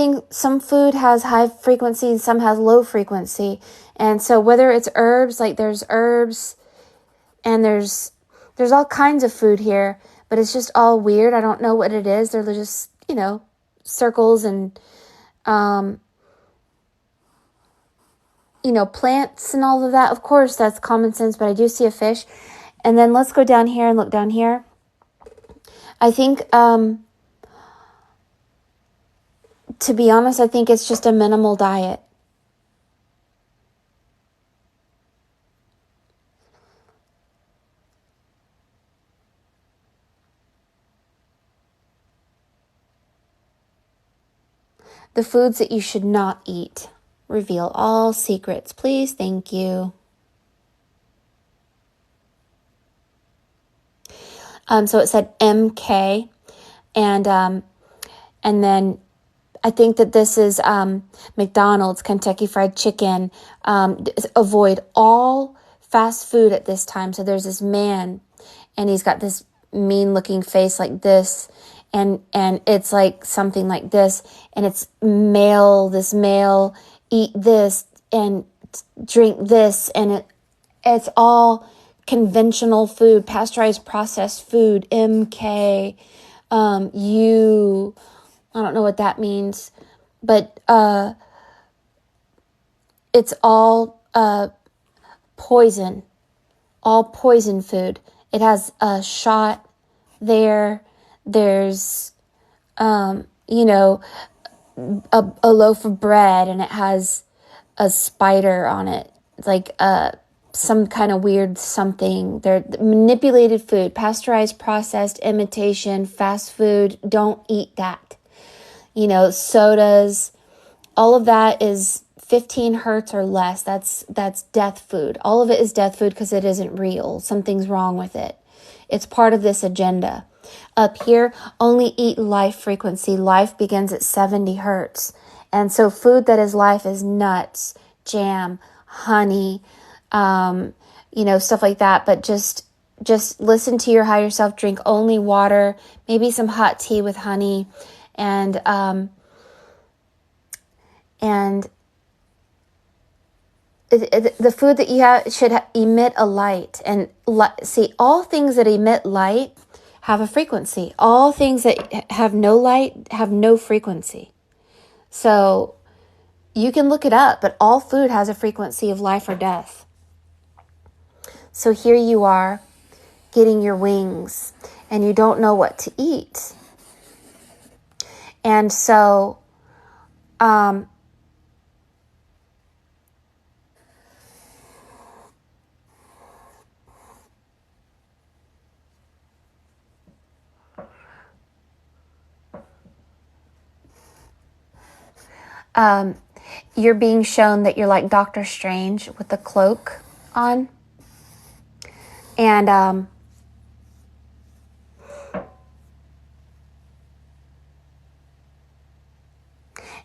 food has high frequency and some has low frequency. And so whether it's herbs, like there's herbs and there's all kinds of food here, but it's just all weird. I don't know what it is. They're just, circles and plants and all of that. Of course, that's common sense, but I do see a fish. And then let's go down here and look down here. I think, to be honest, I think it's just a minimal diet. The foods that you should not eat. Reveal all secrets, please. Thank you. So it said MK, and then I think that this is McDonald's, Kentucky Fried Chicken. Avoid all fast food at this time. So there's this man, and he's got this mean-looking face like this, and it's like something like this, and it's this male, eat this and drink this, and it's all conventional food, pasteurized processed food, MK, I don't know what that means, but it's all poison food. It has a shot there. There's, a loaf of bread, and it has a spider on it, like some kind of weird something. They're manipulated food, pasteurized, processed, imitation, fast food. Don't eat that. Sodas, all of that is 15 hertz or less. That's death food. All of it is death food because it isn't real. Something's wrong with it. It's part of this agenda. Up here, only eat life frequency. Life begins at 70 hertz. And so food that is life is nuts, jam, honey, stuff like that. But just listen to your higher self. Drink only water, maybe some hot tea with honey, and the food that you have should emit a light. And see, all things that emit light have a frequency. All things that have no light have no frequency. So you can look it up, but all food has a frequency of life or death. So here you are getting your wings and you don't know what to eat. And so you're being shown that you're like Doctor Strange with the cloak on. And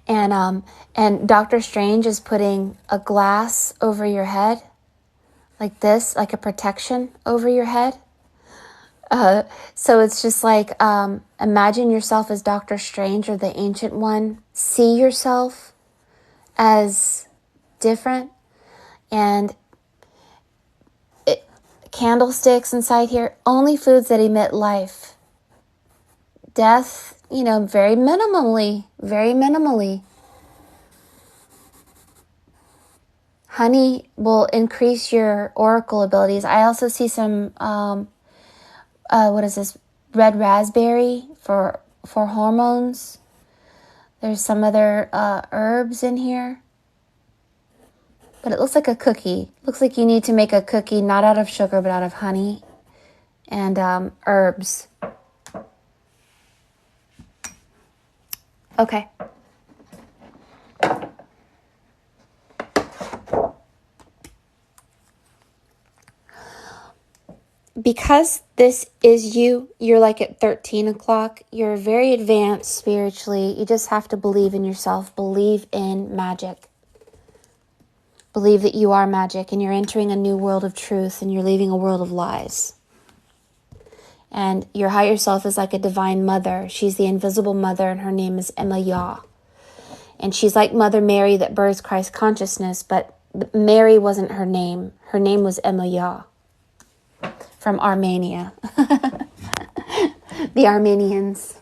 and Doctor Strange is putting a glass over your head, like this, like a protection over your head. So it's just like, imagine yourself as Doctor Strange or the Ancient One. See yourself as different. And candlesticks inside here, only foods that emit life. Death, very minimally, very minimally. Honey will increase your oracle abilities. I also see some, what is this? Red raspberry for hormones. There's some other herbs in here. But it looks like a cookie. Looks like you need to make a cookie not out of sugar, but out of honey and herbs. Okay. Because this is you're like at 13 o'clock. You're very advanced spiritually. You just have to believe in yourself. Believe in magic. Believe that you are magic and you're entering a new world of truth and you're leaving a world of lies. And your higher self is like a divine mother. She's the invisible mother and her name is Emma Yah. And she's like Mother Mary that births Christ consciousness, but Mary wasn't her name. Her name was Emma Yah from Armenia. The Armenians.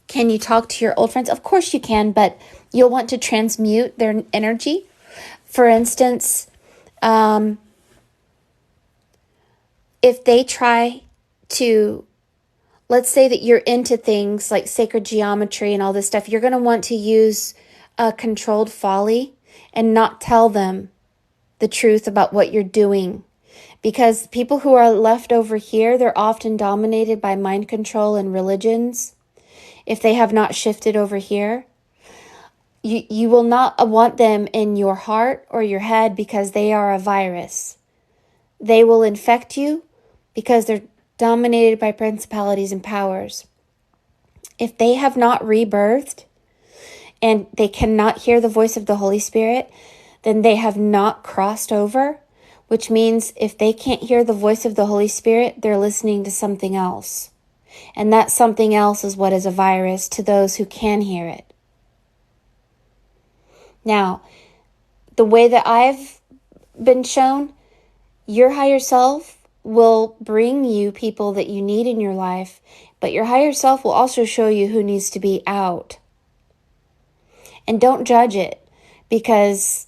Can you talk to your old friends? Of course you can, but you'll want to transmute their energy. For instance, if they try to, let's say that you're into things like sacred geometry and all this stuff, you're going to want to use a controlled folly and not tell them the truth about what you're doing. Because people who are left over here, they're often dominated by mind control and religions. If they have not shifted over here, you will not want them in your heart or your head because they are a virus. They will infect you because they're dominated by principalities and powers. If they have not rebirthed and they cannot hear the voice of the Holy Spirit, then they have not crossed over, which means if they can't hear the voice of the Holy Spirit, they're listening to something else. And that something else is what is a virus to those who can hear it. Now, the way that I've been shown, your higher self will bring you people that you need in your life, but your higher self will also show you who needs to be out. And don't judge it, because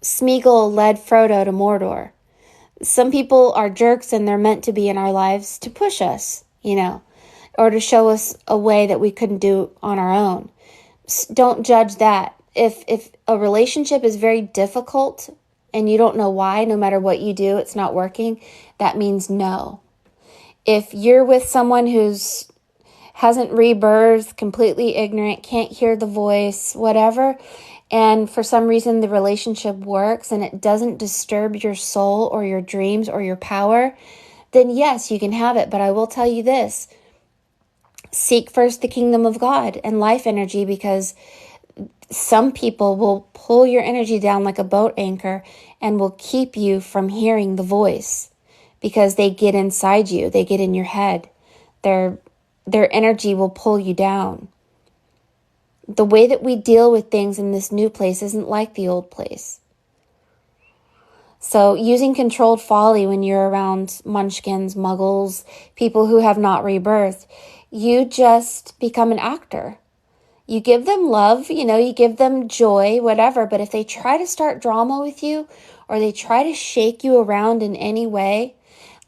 Smeagol led Frodo to Mordor. Some people are jerks and they're meant to be in our lives to push us, or to show us a way that we couldn't do on our own. Don't judge that. If a relationship is very difficult and you don't know why, no matter what you do, it's not working, that means no. If you're with someone who's hasn't rebirthed, completely ignorant, can't hear the voice, whatever, and for some reason the relationship works and it doesn't disturb your soul or your dreams or your power, then yes, you can have it. But I will tell you this, seek first the kingdom of God and life energy, because some people will pull your energy down like a boat anchor and will keep you from hearing the voice because they get inside you. They get in your head. Their energy will pull you down. The way that we deal with things in this new place isn't like the old place. So using controlled folly when you're around munchkins, muggles, people who have not rebirthed, you just become an actor. You give them love, you give them joy, whatever. But if they try to start drama with you, or they try to shake you around in any way,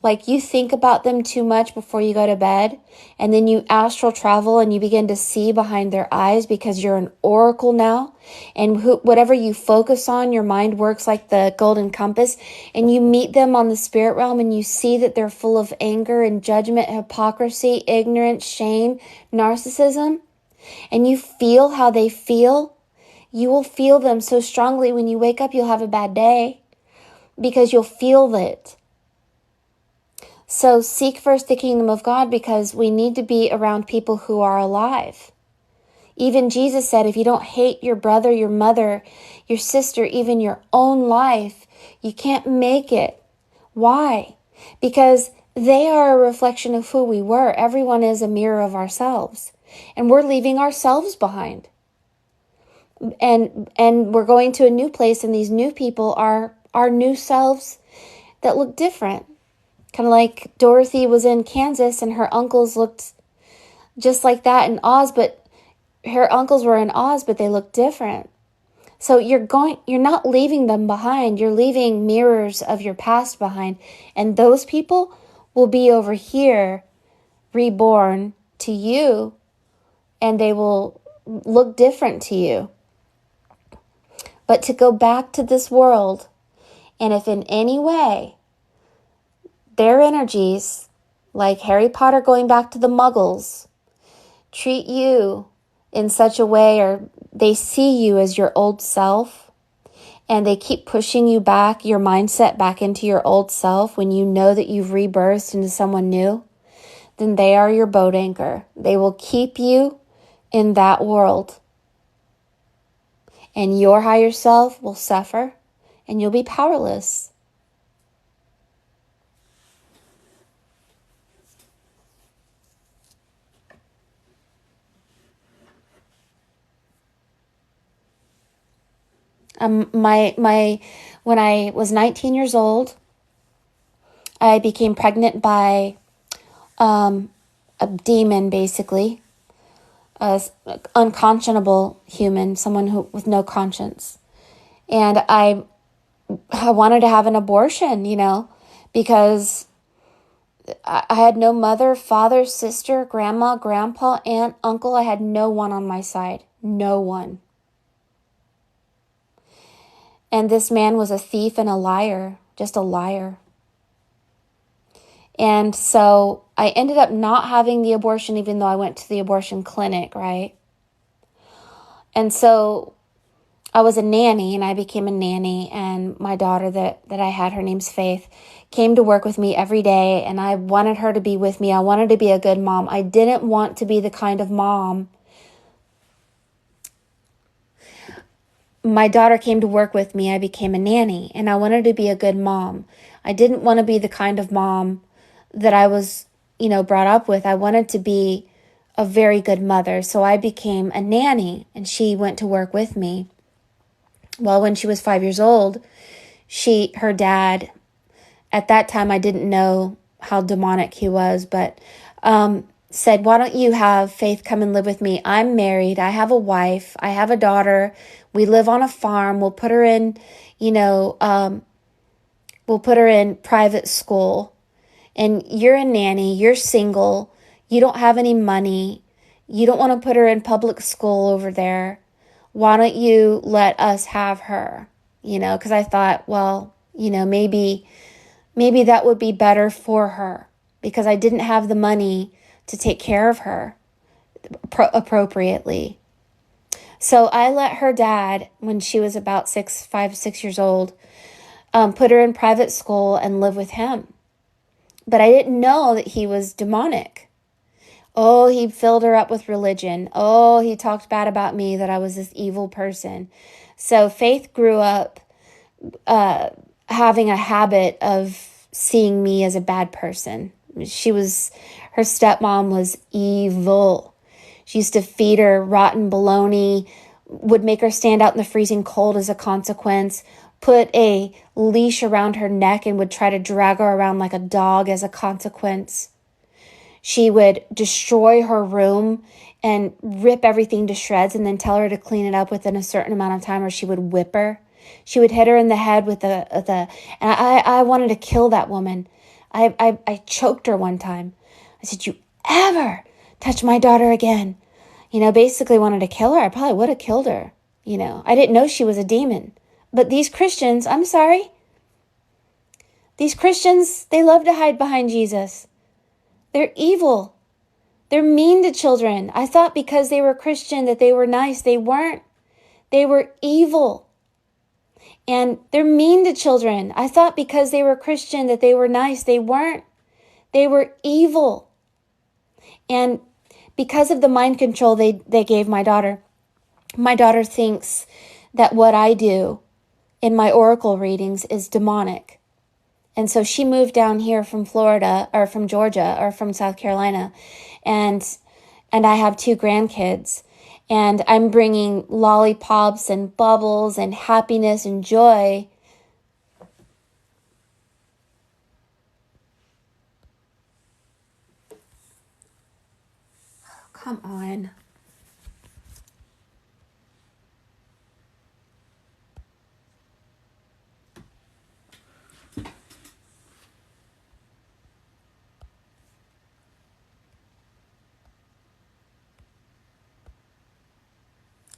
like you think about them too much before you go to bed, and then you astral travel and you begin to see behind their eyes because you're an oracle now, and whatever you focus on, your mind works like the golden compass, and you meet them on the spirit realm and you see that they're full of anger and judgment, hypocrisy, ignorance, shame, narcissism, and you feel how they feel. You will feel them so strongly. When you wake up, you'll have a bad day because you'll feel it. So seek first the kingdom of God, because we need to be around people who are alive. Even Jesus said, if you don't hate your brother, your mother, your sister, even your own life, you can't make it. Why? Because they are a reflection of who we were. Everyone is a mirror of ourselves, and we're leaving ourselves behind. And we're going to a new place, and these new people are our new selves that look different. Kind of like Dorothy was in Kansas and her uncles looked just like that in Oz, but her uncles were in Oz, but they looked different. So you're not leaving them behind. You're leaving mirrors of your past behind. And those people will be over here, reborn to you, and they will look different to you. But to go back to this world, and if in any way their energies, like Harry Potter going back to the muggles, treat you in such a way, or they see you as your old self, and they keep pushing you back, your mindset back into your old self when you know that you've rebirthed into someone new, then they are your boat anchor. They will keep you in that world. And your higher self will suffer, and you'll be powerless. When I was 19 years old, I became pregnant by a demon, basically, an unconscionable human, someone with no conscience. And I wanted to have an abortion, because I had no mother, father, sister, grandma, grandpa, aunt, uncle. I had no one on my side. No one. And this man was a thief and a liar, just a liar. And so I ended up not having the abortion, even though I went to the abortion clinic, right? And so I was a nanny, and I became a nanny, and my daughter that I had, her name's Faith, came to work with me every day, and I wanted her to be with me. I wanted to be a good mom. I didn't want to be the kind of mom. My daughter came to work with me. I became a nanny, and I wanted to be a good mom. I didn't want to be the kind of mom that I was, brought up with. I wanted to be a very good mother. So I became a nanny, and she went to work with me. Well, when she was 5 years old, her dad, at that time, I didn't know how demonic he was, but said, why don't you have Faith come and live with me? I'm married. I have a wife. I have a daughter. We live on a farm. We'll put her in, we'll put her in private school. And you're a nanny. You're single. You don't have any money. You don't want to put her in public school over there. Why don't you let us have her? Because I thought, well, maybe that would be better for her, because I didn't have the money to take care of her appropriately. So I let her dad, when she was about 5, 6 years old, put her in private school and live with him. But I didn't know that he was demonic. Oh, he filled her up with religion. Oh, he talked bad about me, that I was this evil person. So Faith grew up having a habit of seeing me as a bad person. Her stepmom was evil. She used to feed her rotten bologna, would make her stand out in the freezing cold as a consequence, put a leash around her neck and would try to drag her around like a dog as a consequence. She would destroy her room and rip everything to shreds and then tell her to clean it up within a certain amount of time, or she would whip her. She would hit her in the head with and I wanted to kill that woman. I choked her one time. I said, "You ever touch my daughter again?" Basically wanted to kill her. I probably would have killed her. I didn't know she was a demon. But these Christians, I'm sorry. These Christians, they love to hide behind Jesus. They're evil. They're mean to children. I thought because they were Christian that they were nice. They weren't. They were evil. And they're mean to children. I thought because they were Christian that they were nice. They weren't. They were evil. And because of the mind control they gave my daughter thinks that what I do in my oracle readings is demonic. And so she moved down here from Florida or from Georgia or from South Carolina. And I have 2 grandkids. And I'm bringing lollipops and bubbles and happiness and joy. Oh, come on.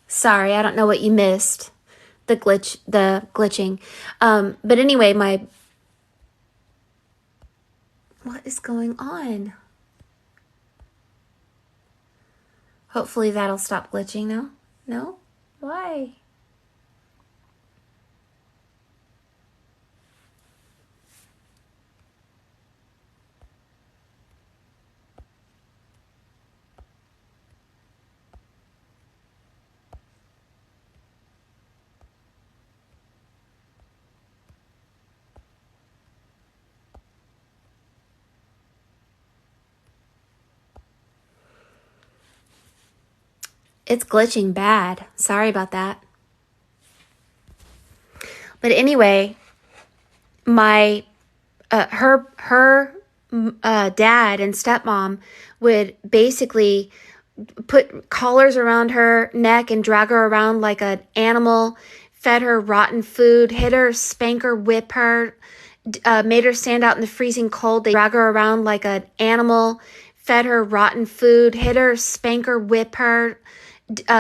Sorry, I don't know what you missed. The glitching. But anyway, what is going on? Hopefully that'll stop glitching now. No? Why? It's glitching bad. Sorry about that. But anyway, my her dad and stepmom would basically put collars around her neck and drag her around like an animal, fed her rotten food, hit her, spank her, whip her, made her stand out in the freezing cold. They drag her around like an animal, fed her rotten food, hit her, spank her, whip her,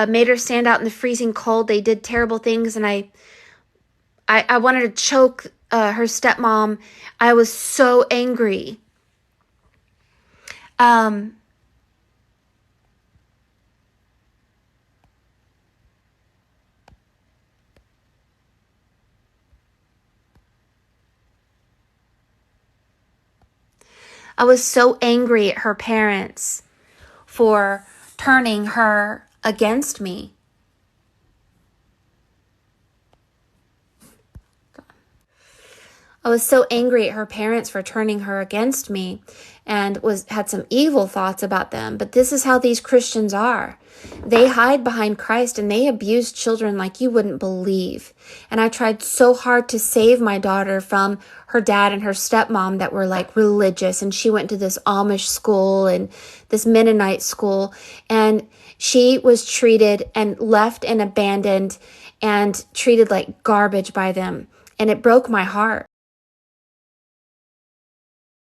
made her stand out in the freezing cold. They did terrible things, and I wanted to choke her stepmom. I was so angry. I was so angry at her parents for turning her against me. I was so angry at her parents for turning her against me and had some evil thoughts about them. But this is how these Christians are. They hide behind Christ and they abuse children like you wouldn't believe. And I tried so hard to save my daughter from her dad and her stepmom that were like religious. And she went to this Amish school and this Mennonite school. And she was treated and left and abandoned and treated like garbage by them. And it broke my heart.